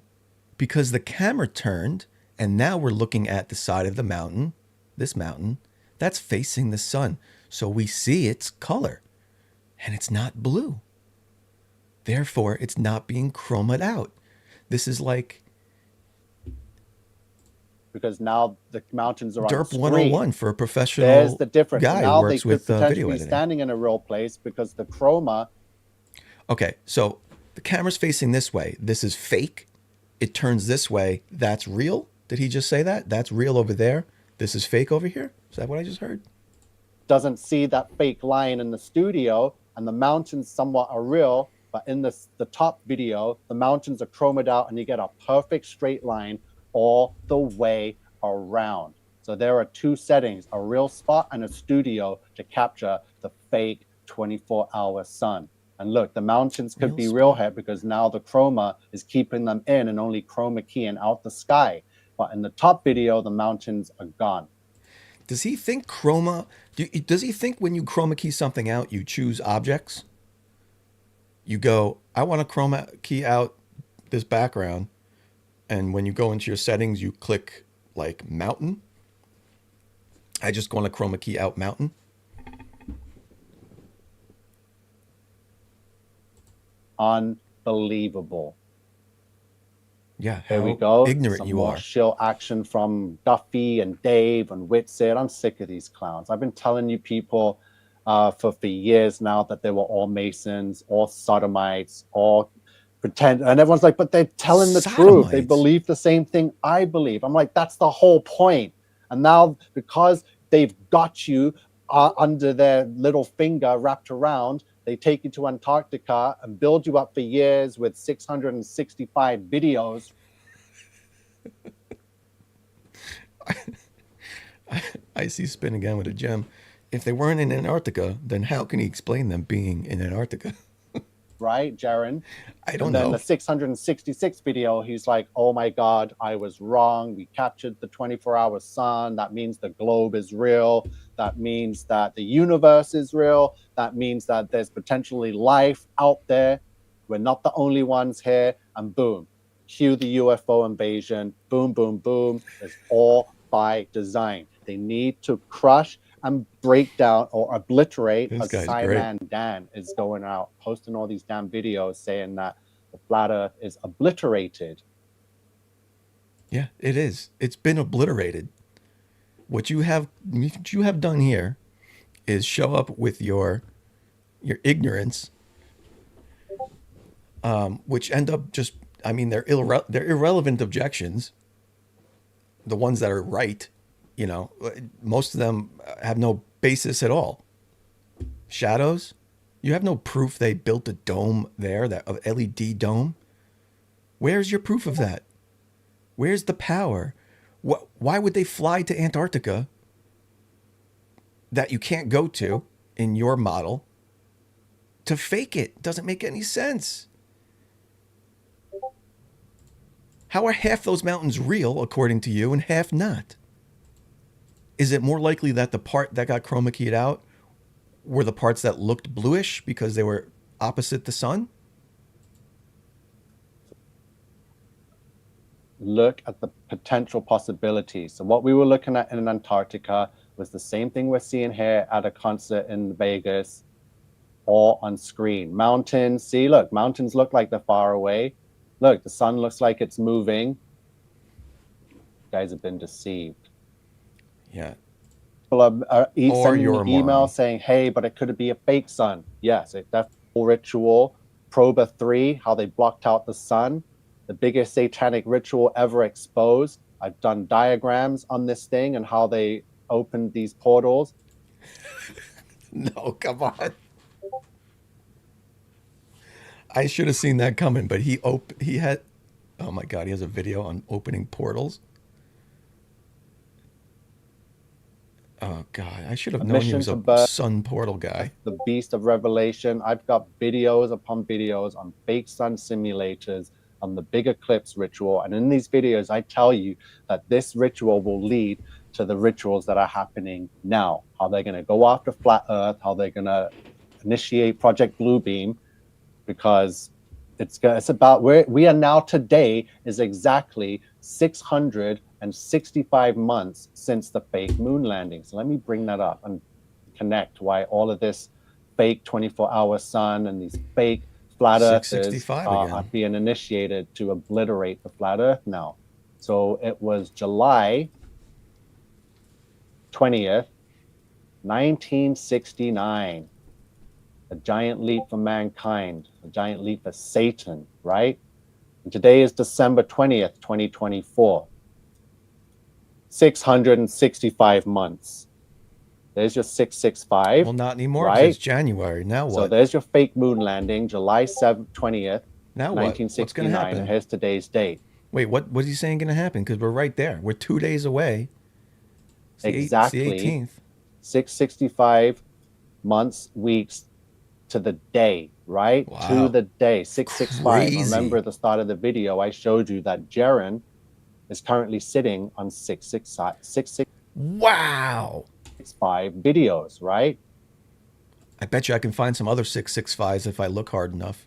because the camera turned and now we're looking at the side of the mountain, this mountain, that's facing the sun. So we see its color and it's not blue. Therefore, it's not being chromed out. This is like because now the mountains are on Derp screen. 101 for a professional There's the difference. guy Now who they works could with potentially video be editing. standing in a real place because the chroma. Okay, so the camera's facing this way. This is fake. It turns this way. That's real. Did he just say that? That's real over there. This is fake over here. Is that what I just heard? Doesn't see that fake line in the studio, and the mountains somewhat are real, but in the top video, the mountains are chromed out, and you get a perfect straight line all the way around. So there are two settings, a real spot and a studio to capture the fake 24-hour sun. And look, the mountains could be real here because now the chroma is keeping them in and only chroma keying out the sky. But in the top video, the mountains are gone. Does he think chroma... Does he think when you chroma key something out, you choose objects? You go, I want to chroma key out this background. And when you go into your settings, you click like mountain. I just want to chroma key out mountain. Unbelievable. Yeah, There we go. ignorant Some you more are. shill action from Duffy and Dave and Whitsit. I'm sick of these clowns. I've been telling you people for years now that they were all Masons, all sodomites, all pretend. And everyone's like, but they're telling the truth. They Sodomites? believe the same thing I believe. I'm like, that's the whole point. And now because they've got you under their little finger wrapped around, they take you to Antarctica and build you up for years with 665 videos. I see Spin again with a gem. If they weren't in Antarctica, then how can he explain them being in Antarctica? Right, Jaren? I don't And then know. the 666 video, he's like, oh my God, I was wrong. We captured the 24-hour sun. That means the globe is real. That means that the universe is real. That means that there's potentially life out there. We're not the only ones here. And boom, cue the UFO invasion. Boom, boom, boom. It's all by design. They need to crush and break down or obliterate, This as guy's Simon Dan is going out, posting all these damn videos saying that the flat earth is obliterated. Yeah, it is. It's been obliterated. What you have done here is show up with your ignorance, which end up just, I mean, they're irrelevant objections. The ones that are right, you know, most of them have no basis at all. Shadows, you have no proof they built a dome there, that LED dome. Where's your proof of that? Where's the power? Why would they fly to Antarctica that you can't go to in your model to fake it. Doesn't make any sense. How are half those mountains real, according to you, and half not? Is it more likely that the part that got chroma keyed out were the parts that looked bluish because they were opposite the sun? Look at the potential possibilities. So what we were looking at in Antarctica was the same thing we're seeing here at a concert in Vegas, all on screen. Mountains, see, look, mountains look like they're far away. Look, the sun looks like it's moving. You guys have been deceived. Yeah. People are sending you're a me moron. emails saying, hey, but it could be a fake sun. Yes, it definitely ritual. Proba 3, how they blocked out the sun. The biggest satanic ritual ever exposed. I've done diagrams on this thing and how they opened these portals. No, come on. I should have seen that coming, but he had, oh my God, he has a video on opening portals. Oh God, I should have known he was a sun portal guy. The beast of Revelation. I've got videos upon videos on fake sun simulators, on the big eclipse ritual. And in these videos, I tell you that this ritual will lead to the rituals that are happening now. How they're going to go after Flat Earth, how they're going to initiate Project Bluebeam, because it's about where we are now today is exactly 665 months since the fake moon landing. So let me bring that up and connect why all of this fake 24-hour sun and these fake flat earthers are being initiated to obliterate the flat earth now. So it was July 20th, 1969. A giant leap for mankind, a giant leap for Satan, right? And today is December 20th, 2024. 665 months. There's your 665. Well, not anymore, right? It's January. Now what? So there's your fake moon landing, July 20th, now what? 1969. What's going to happen? And here's today's date. Wait, what is he saying going to happen? Because we're right there. We're 2 days away. Exactly. It's the 18th. 665 months, weeks, to the day, right? Wow. To the day, 665. Crazy. Remember at the start of the video, I showed you that Jaren is currently sitting on 665 Wow. videos, right? I bet you I can find some other 665s if I look hard enough.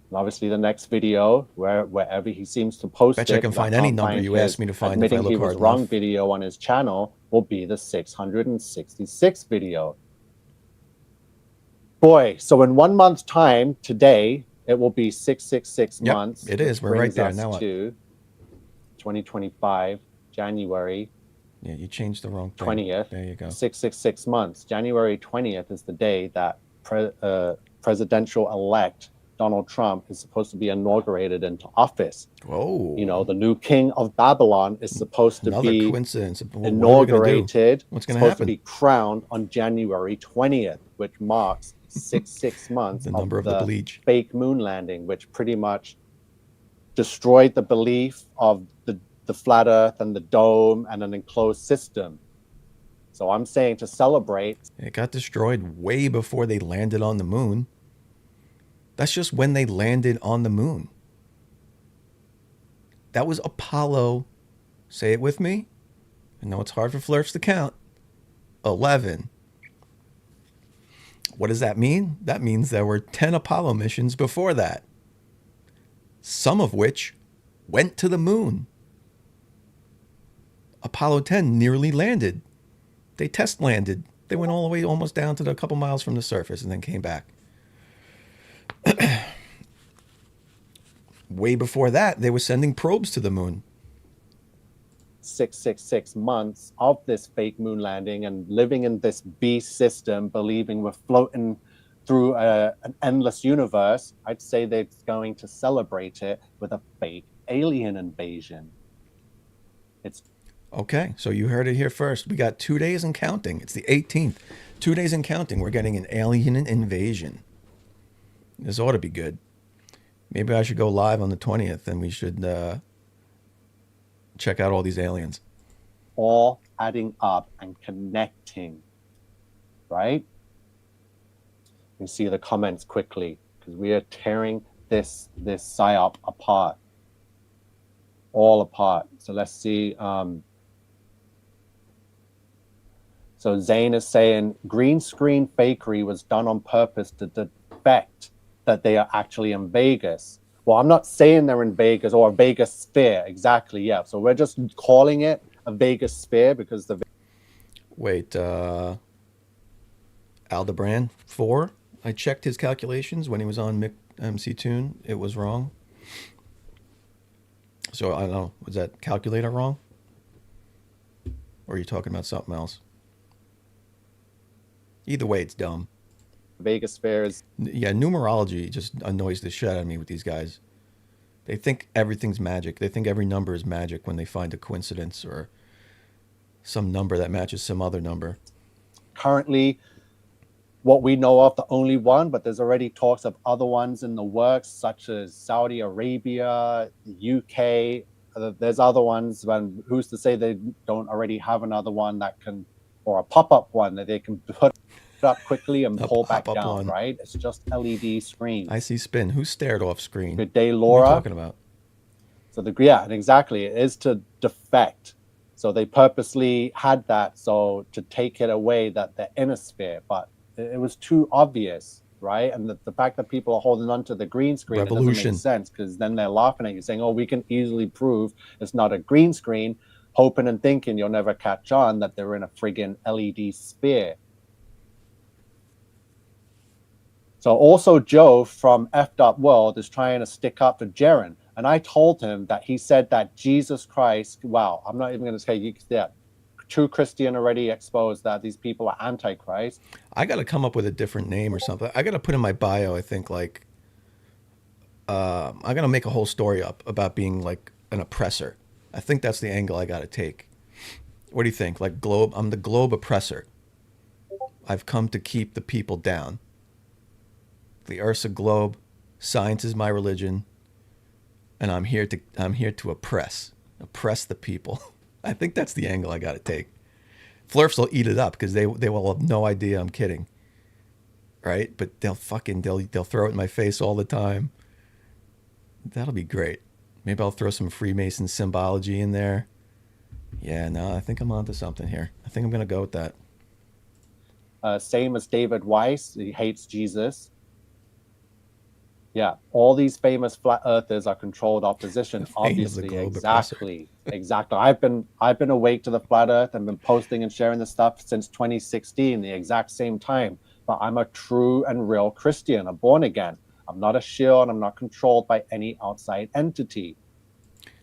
And obviously, the next video, wherever he seems to post bet you I can find any number you asked me to find if I look hard enough. Admitting he was wrong video on his channel will be the 666 video. Boy, so in 1 month's time, today, it will be 666 months. It is. We're right there now. To 2025, January. Yeah, you changed the wrong thing. 20th. There you go. 666 months. January 20th is the day that presidential-elect Donald Trump is supposed to be inaugurated into office. Whoa. You know, the new king of Babylon is supposed to be coincidence. inaugurated. What's going to happen? Supposed to be crowned on January 20th, which marks 6 months the number of the bleach. Fake moon landing, which pretty much destroyed the belief of the flat earth and the dome and an enclosed system. So I'm saying to celebrate. It got destroyed way before they landed on the moon. That's just when they landed on the moon. That was Apollo, say it with me. I know it's hard for flirts to count. 11. What does that mean? That means there were 10 Apollo missions before that. Some of which went to the moon. Apollo 10 nearly landed. They test landed. They went all the way almost down to a couple miles from the surface and then came back. Way before that, they were sending probes to the moon. 666 months of this fake moon landing and living in this beast system, believing we're floating through an endless universe, I'd say they're going to celebrate it with a fake alien invasion. It's okay, so you heard it here first. We got 2 days and counting. It's the 18th. 2 days and counting. We're getting an alien invasion. This ought to be good. Maybe I should go live on the 20th and we should check out all these aliens. All adding up and connecting, right? can see the comments quickly because we are tearing this psyop apart, all apart. So let's see. So Zane is saying green screen fakery was done on purpose to defect that they are actually in Vegas. Well, I'm not saying they're in Vegas or a Vegas sphere. Exactly, yeah. So we're just calling it a Vegas sphere because the... Wait, Aldebaran 4? I checked his calculations when he was on MC Tune. It was wrong. So I don't know. Was that calculator wrong? Or are you talking about something else? Either way, it's dumb. Vegas sphere is... Yeah, numerology just annoys the shit out of me with these guys. They think everything's magic. They think every number is magic when they find a coincidence or some number that matches some other number. Currently, what we know of, the only one, but there's already talks of other ones in the works, such as Saudi Arabia, the UK. There's other ones, and who's to say they don't already have another one that can, or a pop-up one that they can put up quickly and pull back down, one. Right? It's just LED screens. I see spin. Who stared off screen? Good day, Laura. What are you talking about? So yeah, exactly. It is to defect. So they purposely had that so to take it away that they're in a sphere, but it was too obvious, right? And the fact that people are holding on to the green screen, it doesn't make sense because then they're laughing at you saying, oh, we can easily prove it's not a green screen, hoping and thinking you'll never catch on that they're in a friggin' LED sphere. So also Joe from F'd Up World is trying to stick up for Jaren. And I told him that he said that Jesus Christ, wow, I'm not even going to say that. True Christian already exposed that these people are Antichrist. I got to come up with a different name or something. I got to put in my bio, I think, like, I got to make a whole story up about being like an oppressor. I think that's the angle I got to take. What do you think? Like globe, I'm the globe oppressor. I've come to keep the people down. The Earth's a globe. Science is my religion. And I'm here to oppress the people. I think that's the angle I got to take. Flurfs will eat it up because they will have no idea I'm kidding, right? But they'll throw it in my face all the time. That'll be great. Maybe I'll throw some Freemason symbology in there. Yeah, no, I think I'm onto something here. I think I'm gonna go with that. Same as David Weiss, he hates Jesus. Yeah, all these famous flat earthers are controlled opposition, obviously. Exactly. I've been awake to the flat earth and been posting and sharing this stuff since 2016, the exact same time. But I'm a true and real Christian, a born again. I'm not a shield. I'm not controlled by any outside entity.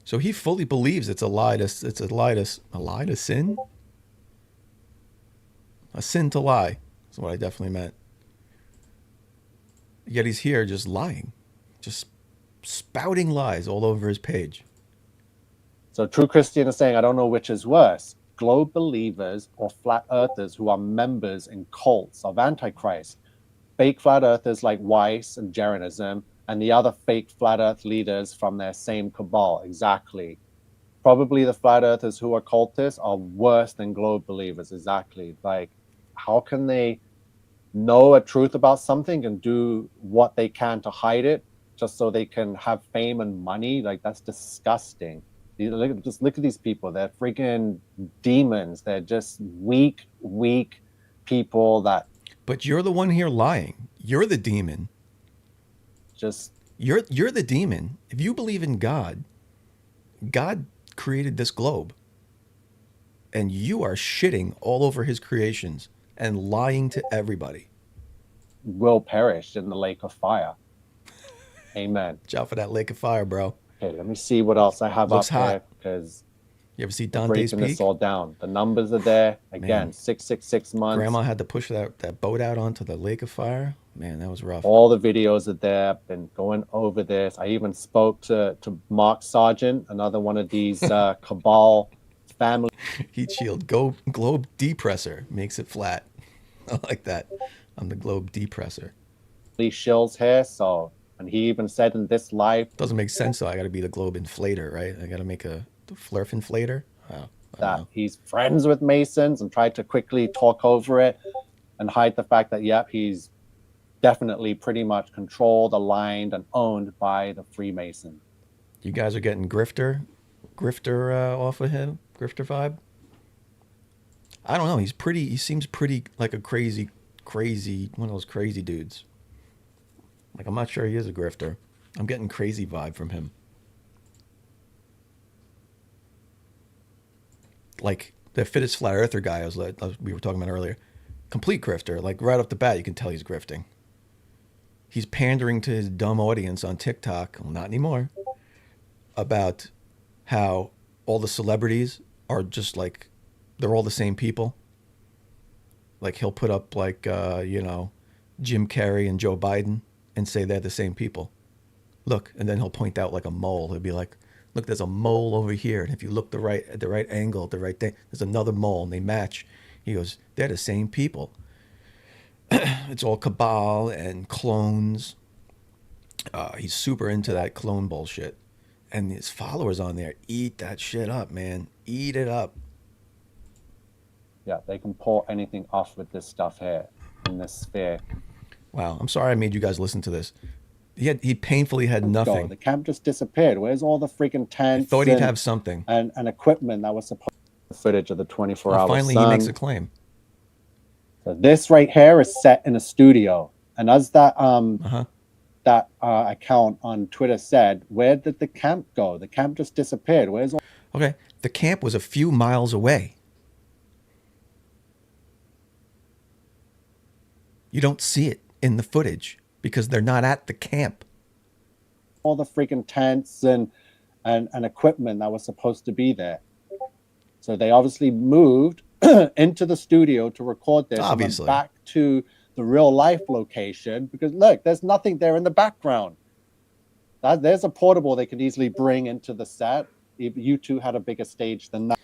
So he fully believes it's a lie to sin? A sin to lie is what I definitely meant. Yet he's here just lying, just spouting lies all over his page. So True Christian is saying, I don't know which is worse, globe believers or flat earthers who are members in cults of Antichrist. Fake flat earthers like Weiss and Jeranism, and the other fake flat earth leaders from their same cabal. Exactly. Probably the flat earthers who are cultists are worse than globe believers. Exactly. Like, how can they know a truth about something and do what they can to hide it just so they can have fame and money? Like, that's disgusting. Just look at these people. They're freaking demons. They're just weak people that... But you're the one here lying. You're the demon. You're the demon. If you believe in God, God created this globe. And you are shitting all over his creations and lying to everybody. Will perish in the lake of fire. Amen. Watch out for that lake of fire, bro. Okay, let me see what else I have Looks up hot. there, because you ever see Dante's breaking Peak? this all down. The numbers are there. Again, Man. 666 months. Grandma had to push that boat out onto the lake of fire. Man, that was rough. All the videos are there. I've been going over this. I even spoke to Mark Sargent, another one of these cabal family. Heat shield, globe depressor, makes it flat. I like that. I'm the globe depressor. Shills here. So, and he even said in this live Doesn't make sense though. I got to be the globe inflator, right? I got to make the flurf inflator. Oh, that he's friends with Masons and tried to quickly talk over it and hide the fact that, yep, he's definitely pretty much controlled, aligned, and owned by the Freemason. You guys are getting grifter off of him, grifter vibe. I don't know. He seems pretty like a crazy, one of those crazy dudes. Like, I'm not sure he is a grifter. I'm getting crazy vibe from him. Like the fittest flat earther guy we were talking about earlier. Complete grifter. Like right off the bat, you can tell he's grifting. He's pandering to his dumb audience on TikTok. Well, not anymore. About how all the celebrities are just like, they're all the same people. Like he'll put up like, Jim Carrey and Joe Biden and say they're the same people. Look, and then he'll point out like a mole. He'll be like, look, there's a mole over here. And if you look at the right angle, the right thing, there's another mole and they match. He goes, they're the same people. It's all cabal and clones. He's super into that clone bullshit. And his followers on there eat that shit up, man. Eat it up. Yeah, they can pull anything off with this stuff here in this sphere. Wow, I'm sorry I made you guys listen to this. He painfully had nothing. The camp just disappeared. Where's all the freaking tents? I thought he'd have something. And equipment that was supposed to be footage of the 24-hour finally, sun. he makes a claim. So this right here is set in a studio. And as that account on Twitter said, where did the camp go? The camp just disappeared. Where's all... Okay, the camp was a few miles away. You don't see it in the footage because they're not at the camp. All the freaking tents and equipment that was supposed to be there. So they obviously moved into the studio to record this. Obviously. And then back to the real life location because look, there's nothing there in the background. There's a portable they could easily bring into the set if you two had a bigger stage than that.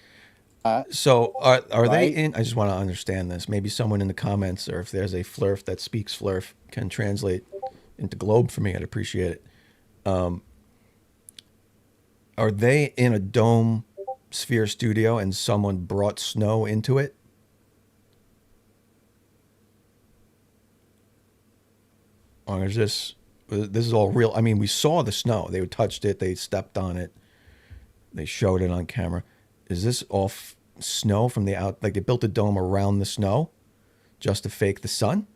So are right? they in? I just want to understand this. Maybe someone in the comments, or if there's a flurf that speaks flurf, can translate into globe for me. I'd appreciate it. Are they in a dome sphere studio and someone brought snow into it? Or is this is all real? I mean, we saw the snow. They touched it. They stepped on it. They showed it on camera. Is this all snow from the out? Like they built a dome around the snow just to fake the sun?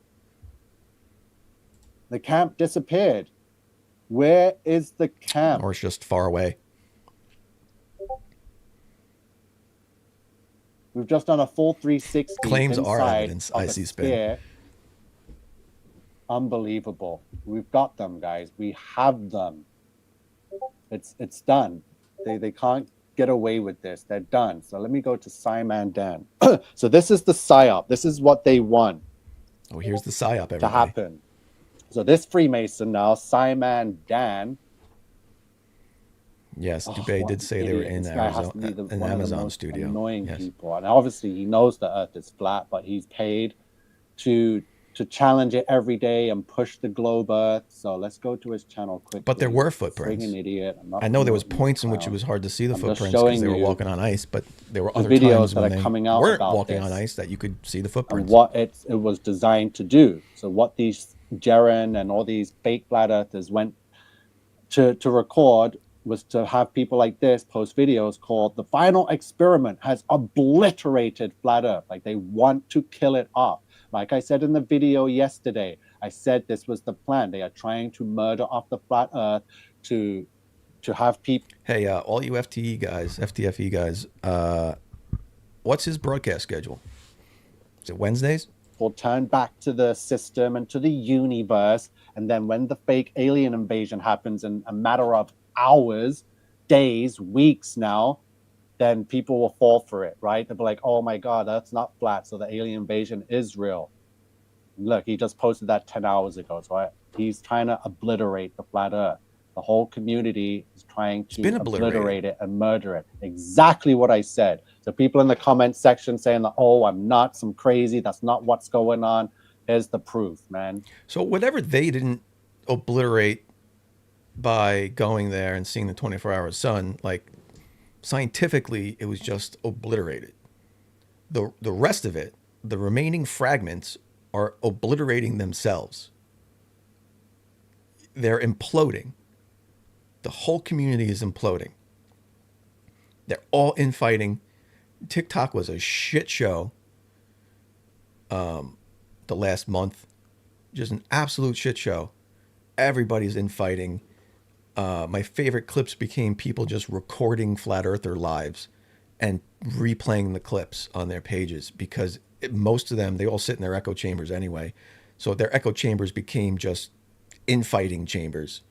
The camp disappeared. Where is the camp? Or it's just far away? We've just done a full 360. Claims are evidence. I see spin. Unbelievable. We've got them, guys. We have them. It's done. They can't get away with this. They're done. So let me go to Simon Dan. So this is the psyop. This is what they want. Oh, here's the psyop, everybody. To happen. So this Freemason now, Simon Dan. Yes, Dubé did say they were in Arizona, an Amazon studio. Annoying people, and obviously he knows the Earth is flat, but he's paid to challenge it every day and push the globe Earth. So let's go to his channel quickly. But there were footprints. An idiot. I know there was points in which it was hard to see the footprints because they were walking on ice, but there were other times when they weren't walking on ice that you could see the footprints. And what it was designed to do. So what these Jaren and all these fake flat earthers went to record was to have people like this post videos called "The Final Experiment Has Obliterated Flat Earth." Like they want to kill it off. Like I said in the video yesterday, I said this was the plan. They are trying to murder off the flat Earth to have people. Hey, all you FTFE guys, what's his broadcast schedule? Is it Wednesdays? Will turn back to the system and to the universe, and then when the fake alien invasion happens in a matter of hours, days, weeks now, then people will fall for it, right? They'll be like, oh my God, that's not flat. So the alien invasion is real. Look, he just posted that 10 hours ago. So he's trying to obliterate the flat Earth. The whole community is trying to obliterate it and murder it. Exactly what I said. So people in the comment section saying that, oh, I'm nuts, I'm crazy. That's not what's going on. Here's the proof, man. So whatever they didn't obliterate by going there and seeing the 24-hour sun, like scientifically, it was just obliterated. The rest of it, the remaining fragments, are obliterating themselves. they're imploding. The whole community is imploding. They're all infighting. TikTok was a shit show the last month. Just an absolute shit show. Everybody's infighting. My favorite clips became people just recording flat earther lives and replaying the clips on their pages because most of them, they all sit in their echo chambers anyway. So their echo chambers became just infighting chambers.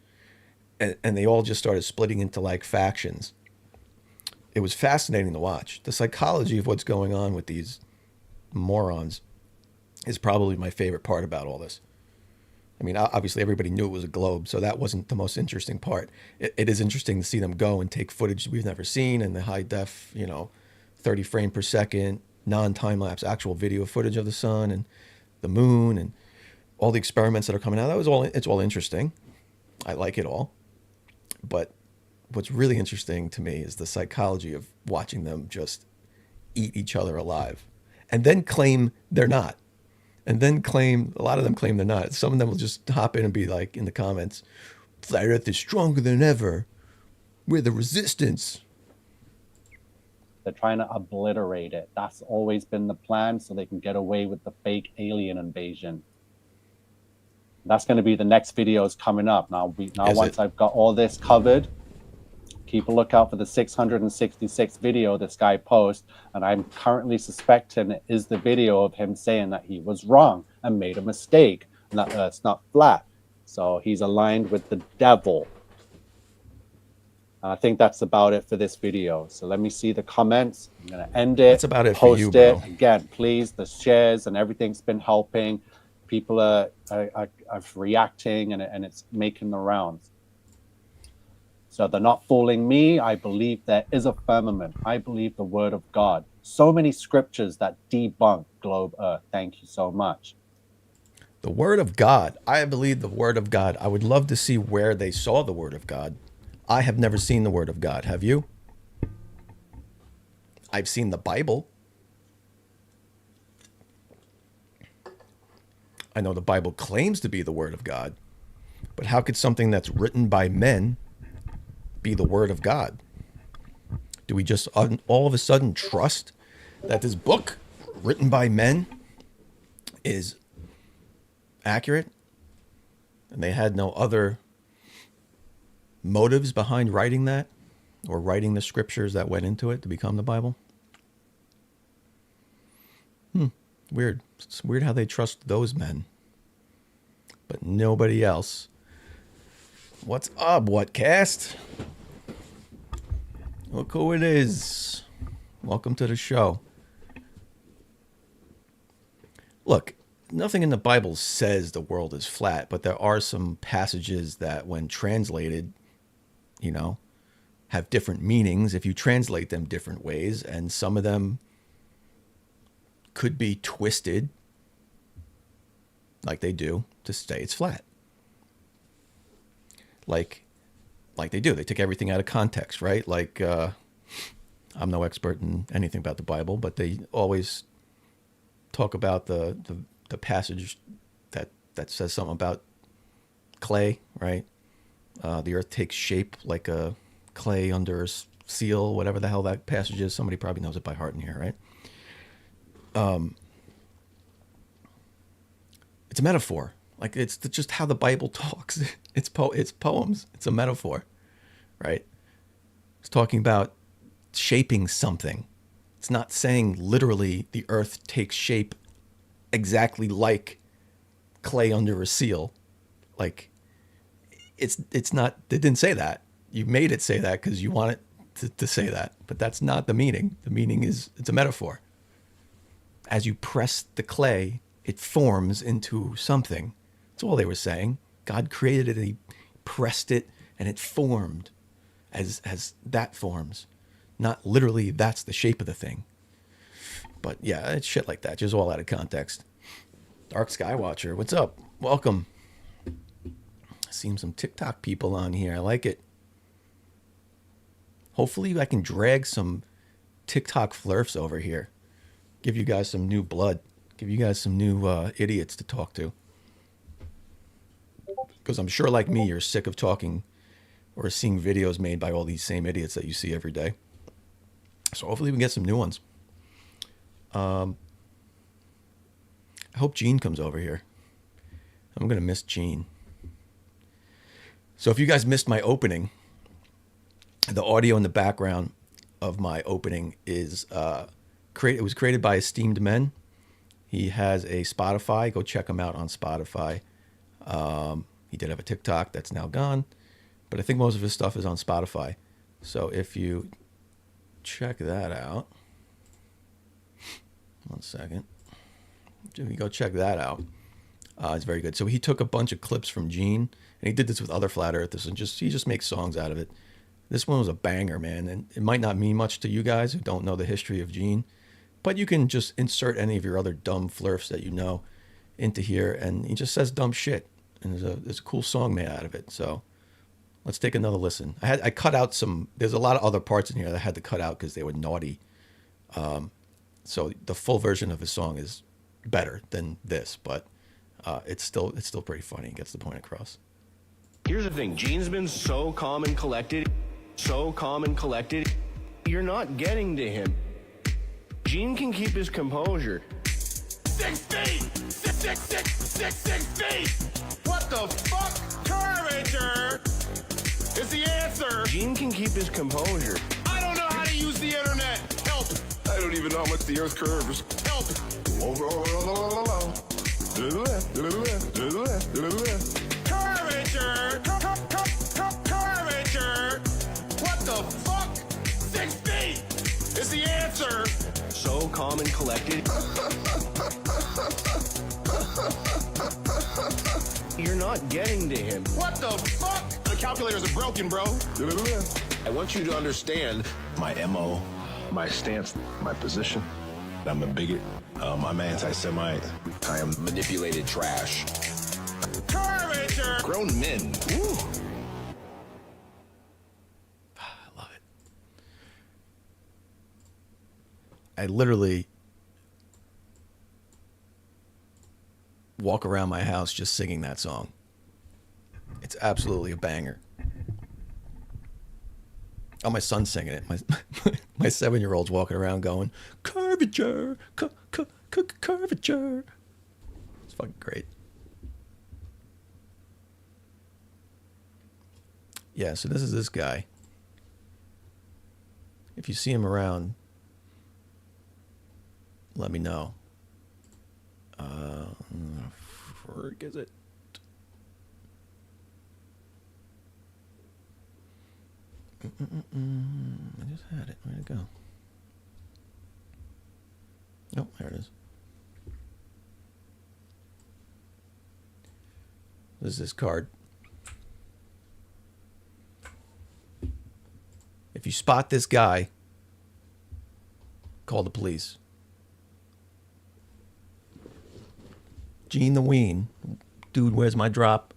And they all just started splitting into like factions. It was fascinating to watch. The psychology of what's going on with these morons is probably my favorite part about all this. I mean, obviously everybody knew it was a globe, so that wasn't the most interesting part. It is interesting to see them go and take footage we've never seen in the high def, 30 frame per second, non-time lapse, actual video footage of the sun and the moon and all the experiments that are coming out. It's all interesting. I like it all. But what's really interesting to me is the psychology of watching them just eat each other alive and then claim they're not. And then a lot of them claim they're not. Some of them will just hop in and be like in the comments, Flat Earth is stronger than ever. We're the resistance. They're trying to obliterate it. That's always been the plan so they can get away with the fake alien invasion. That's going to be the next videos coming up. Once I've got all this covered, keep a lookout for the 666th video this guy posts, and I'm currently suspecting it is the video of him saying that he was wrong and made a mistake, and that it's not flat. So he's aligned with the devil. I think that's about it for this video. So let me see the comments. I'm going to end it. That's about it for you, bro. Again, please, the shares and everything's been helping. People are reacting, and it's making the rounds. So they're not fooling me. I believe there is a firmament. I believe the word of God. So many scriptures that debunk globe earth. Thank you so much. The word of God. I believe the word of God. I would love to see where they saw the word of God. I have never seen the word of God. Have you? I've seen the Bible. I know the Bible claims to be the word of God, but how could something that's written by men be the word of God? Do we just all of a sudden trust that this book written by men is accurate and they had no other motives behind writing that or writing the scriptures that went into it to become the Bible? Weird. It's weird how they trust those men, but nobody else. What's up, Whatcast? Look who it is. Welcome to the show. Look, nothing in the Bible says the world is flat, but there are some passages that when translated, have different meanings if you translate them different ways, and some of them could be twisted like they do to say it's flat. Like they do. They take everything out of context, right? Like, I'm no expert in anything about the Bible, but they always talk about the passage that says something about clay, right? The earth takes shape like a clay under a seal, whatever the hell that passage is. Somebody probably knows it by heart in here, right? It's a metaphor. Like, it's just how the Bible talks. It's poems. It's a metaphor, right? It's talking about shaping something. It's not saying literally the earth takes shape exactly like clay under a seal. Like, it's not, they didn't say that. You made it say that because you want it to say that. But that's not the meaning. The meaning is, it's a metaphor. As you press the clay, it forms into something. That's all they were saying. God created it and he pressed it and it formed as that forms. Not literally that's the shape of the thing. But yeah, it's shit like that. Just all out of context. Dark Skywatcher, what's up? Welcome. Seen some TikTok people on here. I like it. Hopefully I can drag some TikTok flirfs over here. Give you guys some new blood. Give you guys some new idiots to talk to. Because I'm sure, like me, you're sick of talking or seeing videos made by all these same idiots that you see every day. So hopefully we can get some new ones. I hope Gene comes over here. I'm going to miss Gene. So if you guys missed my opening, the audio in the background of my opening is it was created by Esteemed Men. He has a Spotify. Go check him out on Spotify. He did have a TikTok that's now gone, but I think most of his stuff is on Spotify. So if you check that out, 1 second. If you go check that out, it's very good. So he took a bunch of clips from Gene, and he did this with other flat earthers, and he just makes songs out of it. This one was a banger, man, and it might not mean much to you guys who don't know the history of Gene, but you can just insert any of your other dumb flirfs that you know into here, and he just says dumb shit, and there's a cool song made out of it. So let's take another listen. I cut out some. There's a lot of other parts in here that I had to cut out because they were naughty. So the full version of the song is better than this, but it's still pretty funny. It gets the point across. Here's the thing. Gene's been so calm and collected. So calm and collected. You're not getting to him. Gene can keep his composure. 6 feet! 6 feet! What the fuck? Curvature is the answer. Gene can keep his composure. I don't know how to use the internet. Help! I don't even know how much the earth curves. Help! To the left, to the left, to the left, to the left. Curvature! Curvature! What the fuck? 6 feet is the answer. So calm and collected. You're not getting to him. What the fuck? The calculators are broken, bro. I want you to understand My MO, my stance, my position. I'm a bigot. I'm anti-Semite. I am manipulated trash. curvature. Grown men. Woo. I love it. I literally walk around my house just singing that song. It's absolutely a banger. Oh, my son's singing it. My 7-year-old's walking around going, curvature, curvature. It's fucking great. Yeah, so this is this guy. If you see him around, let me know. Frick is it? I just had it. Where'd it go? Oh, there it is. This is this card. If you spot this guy, call the police. Gene the Ween. Dude, where's my drop?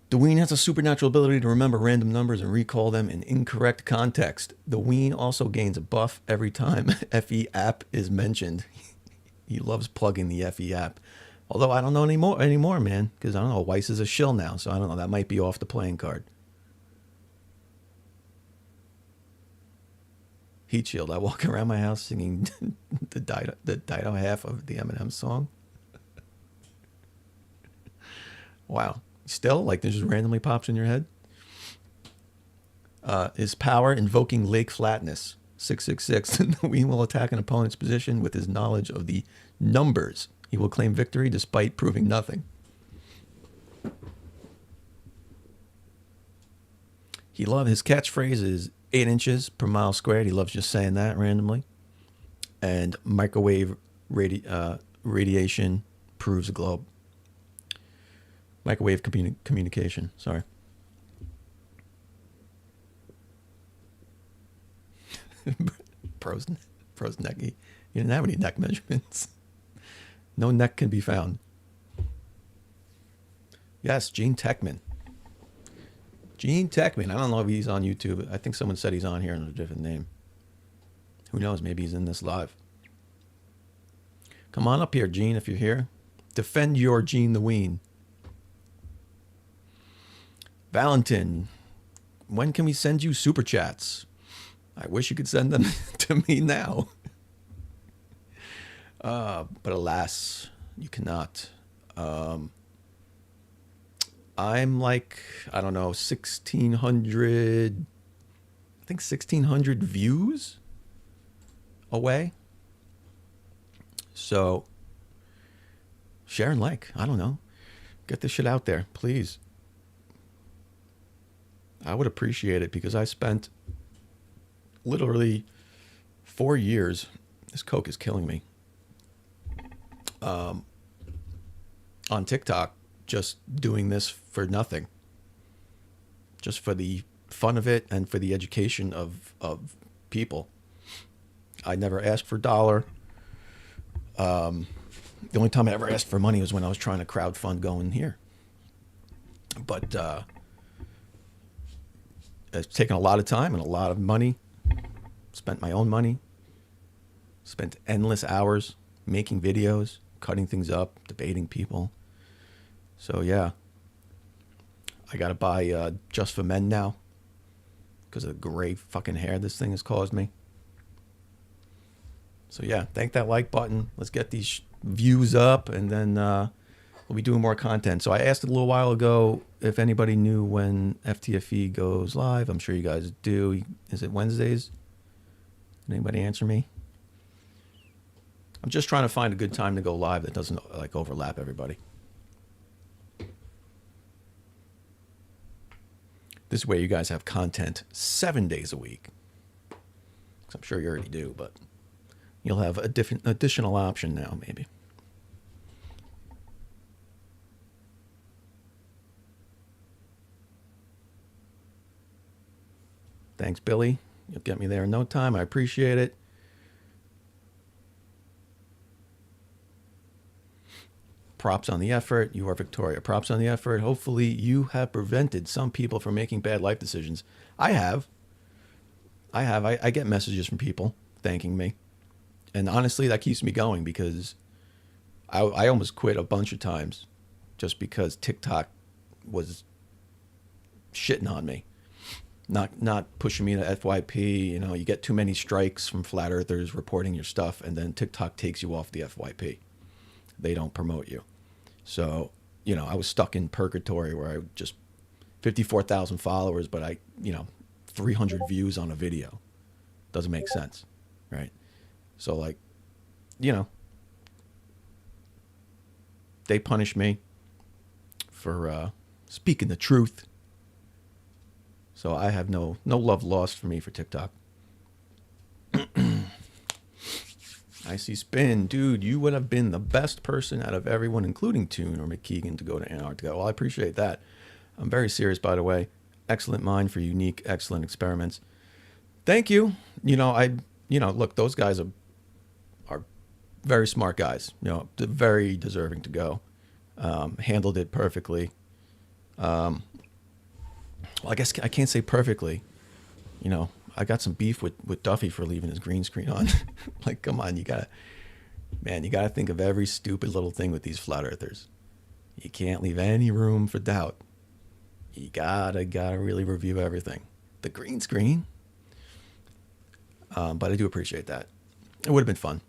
The Ween has a supernatural ability to remember random numbers and recall them in incorrect context. The Ween also gains a buff every time FE app is mentioned. He loves plugging the FE app. Although I don't know anymore, man, because I don't know, Weiss is a shill now, so I don't know, that might be off the playing card. Heat Shield. I walk around my house singing the Dido half of the Eminem song. Wow. Still? Like, this just randomly pops in your head? His power, invoking Lake Flatness. 666. And the Ween will attack an opponent's position with his knowledge of the numbers. He will claim victory despite proving nothing. His catchphrase is 8 inches per mile squared. He loves just saying that randomly. And microwave radiation proves the globe. Microwave communication. Sorry. Pro's neck. He didn't have any neck measurements. No neck can be found. Yes, Gene Techman. Gene Techman. I don't know if he's on YouTube. I think someone said he's on here under a different name. Who knows? Maybe he's in this live. Come on up here, Gene, if you're here. Defend your Gene the Ween. Valentin, when can we send you super chats? I wish you could send them to me now. But alas, you cannot. I'm like, I don't know, 1,600, I think 1,600 views away. So share and like, I don't know. Get this shit out there, please. I would appreciate it because I spent literally 4 years. This Coke is killing me. On TikTok, just doing this for nothing. Just for the fun of it and for the education of people. I never asked for a dollar. The only time I ever asked for money was when I was trying to crowdfund going here. But it's taken a lot of time and a lot of money. Spent my own money. Spent endless hours making videos, cutting things up, debating people. So yeah, I gotta buy Just for Men now because of the gray fucking hair this thing has caused me. So yeah, thank that like button. Let's get these views up, and then we'll be doing more content. So I asked a little while ago if anybody knew when FTFE goes live. I'm sure you guys do. Is it Wednesdays? Did anybody answer me? I'm just trying to find a good time to go live that doesn't like overlap everybody. This way you guys have content 7 days a week. 'Cause I'm sure you already do, but you'll have a different additional option now, maybe. Thanks, Billy. You'll get me there in no time. I appreciate it. Props on the effort. You are Victoria. Props on the effort. Hopefully you have prevented some people from making bad life decisions. I have. I get messages from people thanking me. And honestly, that keeps me going because I almost quit a bunch of times just because TikTok was shitting on me. Not pushing me to FYP. You know, you get too many strikes from flat earthers reporting your stuff, and then TikTok takes you off the FYP. They don't promote you. So, you know, I was stuck in purgatory where I just 54,000 followers, but 300 views on a video. Doesn't make sense, right? So like, they punish me for speaking the truth. So I have no love lost for me for TikTok. I see Spin. Dude, you would have been the best person out of everyone, including Toon or McKeegan, to go to Antarctica. Well, I appreciate that. I'm very serious, by the way. Excellent mind for unique, excellent experiments. Thank you. Look, those guys are very smart guys. Very deserving to go. Handled it perfectly. Well, I guess I can't say perfectly. I got some beef with Duffy for leaving his green screen on. Like, come on, you gotta think of every stupid little thing with these flat earthers. You can't leave any room for doubt. You gotta really review everything. The green screen. But I do appreciate that. It would have been fun.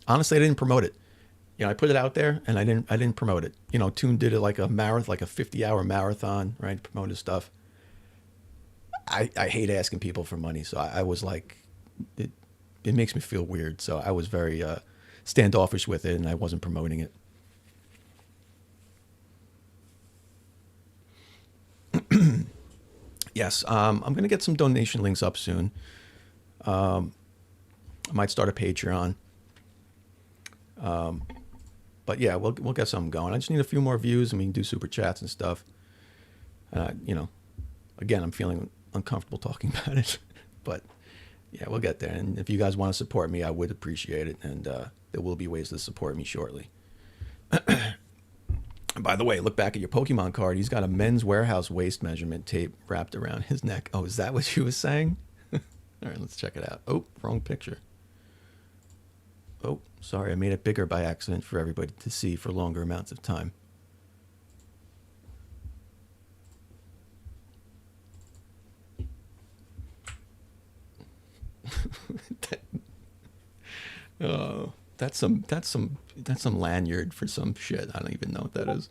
Honestly, I didn't promote it. I put it out there and I didn't promote it. Toon did it like a marathon, like a 50-hour marathon, right? Promote his stuff. I hate asking people for money, so I was like, it makes me feel weird. So I was very standoffish with it, and I wasn't promoting it. Yes, I'm going to get some donation links up soon. I might start a Patreon. But yeah, we'll get something going. I just need a few more views, and we can do super chats and stuff. Again, I'm feeling uncomfortable talking about it, but yeah, we'll get there. And if you guys want to support me, I would appreciate it. And there will be ways to support me shortly. By the way, look back at your Pokemon card. He's got a Men's Warehouse waist measurement tape wrapped around his neck. Oh, is that what she was saying? All right, let's check it out. Oh, wrong picture. Oh, sorry, I made it bigger by accident for everybody to see for longer amounts of time. Oh, that's some lanyard for some shit. I don't even know what that is.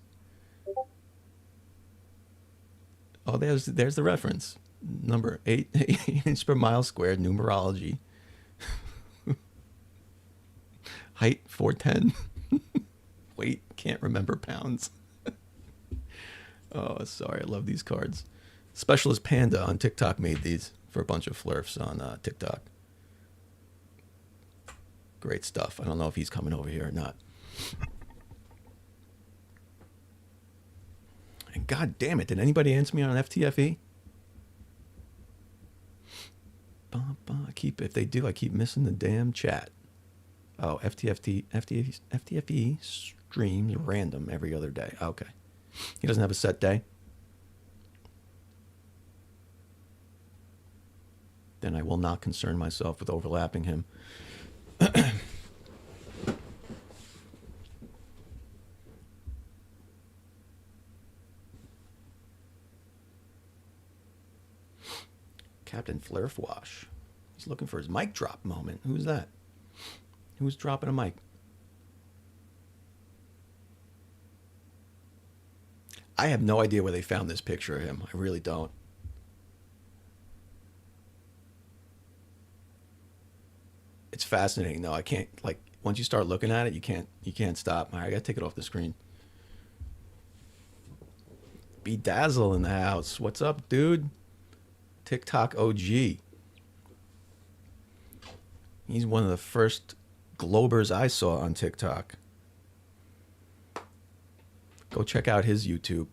Oh, there's the reference. Number 8 inch per mile squared, numerology. Height 410. Weight, can't remember pounds. Oh, sorry, I love these cards. Specialist Panda on TikTok made these for a bunch of flirfs on TikTok. Great stuff. I don't know if he's coming over here or not. And god damn it, did anybody answer me on FTFE? If they do, I keep missing the damn chat. Oh, FTFE streams random every other day. Okay. He doesn't have a set day. Then I will not concern myself with overlapping him. Captain Flirfwash. He's looking for his mic drop moment. Who's that? Who's dropping a mic? I have no idea where they found this picture of him. I really don't. It's fascinating though. I can't, like, once you start looking at it, you can't stop. All right, I gotta take it off the screen. Bedazzle in the house. What's up, dude? TikTok OG. He's one of the first Globers I saw on TikTok. Go check out his YouTube.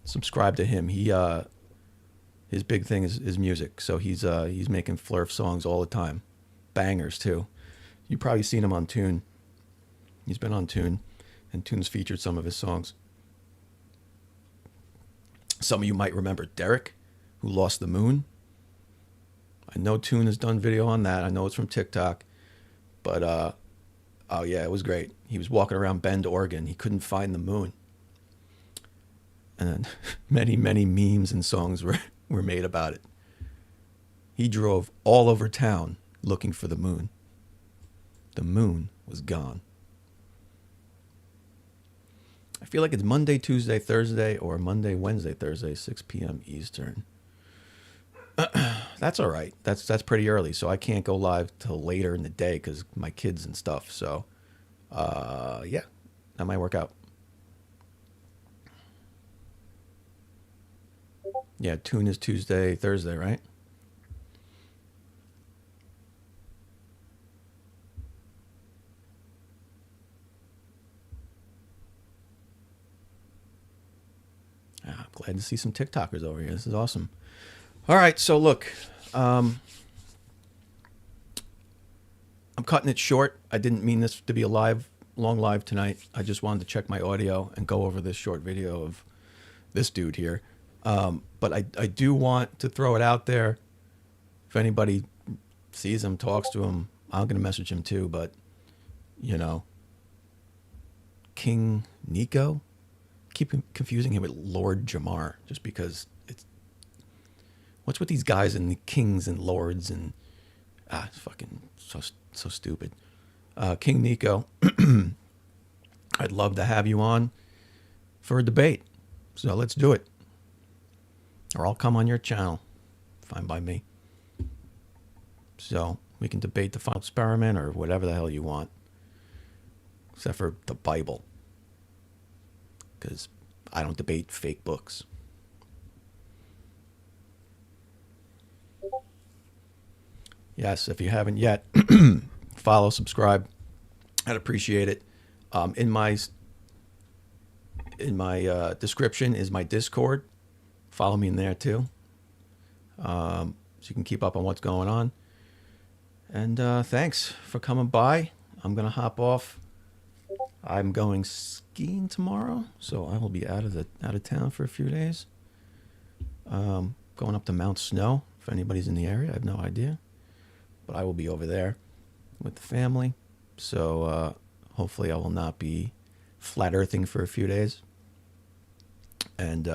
Subscribe to him. His big thing is music. So he's making flirf songs all the time. Bangers too. You've probably seen him on Tune. He's been on Tune, and Tune's featured some of his songs. Some of you might remember Derek, who lost the moon. I know Tune has done video on that. I know it's from TikTok. But, oh yeah, it was great. He was walking around Bend, Oregon. He couldn't find the moon. And then many, many memes and songs were made about it. He drove all over town looking for the moon. The moon was gone. I feel like it's Monday, Tuesday, Thursday, or Monday, Wednesday, Thursday, 6 p.m. Eastern. That's all right. That's pretty early, so I can't go live till later in the day because my kids and stuff. So, yeah, that might work out. Yeah, Tune is Tuesday, Thursday, right? I'm glad to see some TikTokers over here. This is awesome. All right, so look, I'm cutting it short. I didn't mean this to be a long live tonight. I just wanted to check my audio and go over this short video of this dude here. But I do want to throw it out there. If anybody sees him, talks to him, I'm going to message him too. But, you know, King Nico, keep confusing him with Lord Jamar just because it's, what's with these guys and the kings and lords and, it's fucking so stupid. King Nico, I'd love to have you on for a debate. So let's do it. Or I'll come on your channel. Fine by me. So we can debate the final experiment or whatever the hell you want. Except for the Bible. Because I don't debate fake books. Yes, if you haven't yet, follow, subscribe. I'd appreciate it. In my description is my Discord. Follow me in there too, so you can keep up on what's going on. And thanks for coming by. I'm gonna hop off. I'm going skiing tomorrow, so I will be out of town for a few days. Going up to Mount Snow. If anybody's in the area, I have no idea, but I will be over there with the family. So hopefully, I will not be flat earthing for a few days. And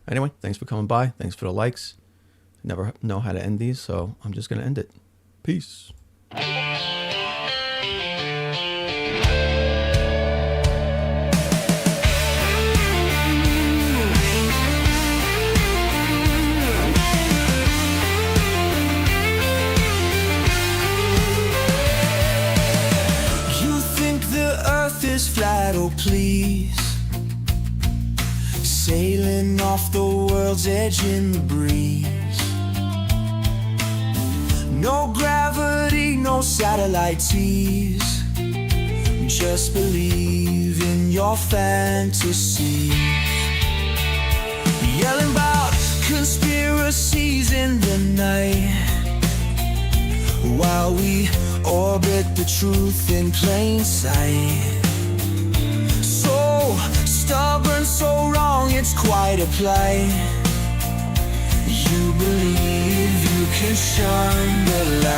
anyway, thanks for coming by. Thanks for the likes. Never know how to end these, so I'm just going to end it. Peace. Is flat, oh please, sailing off the world's edge in the breeze. No gravity, no satellite tease, just believe in your fantasies. Yelling about conspiracies in the night, while we orbit the truth in plain sight. Stubborn, so wrong, it's quite a plight. You believe you can shine the light.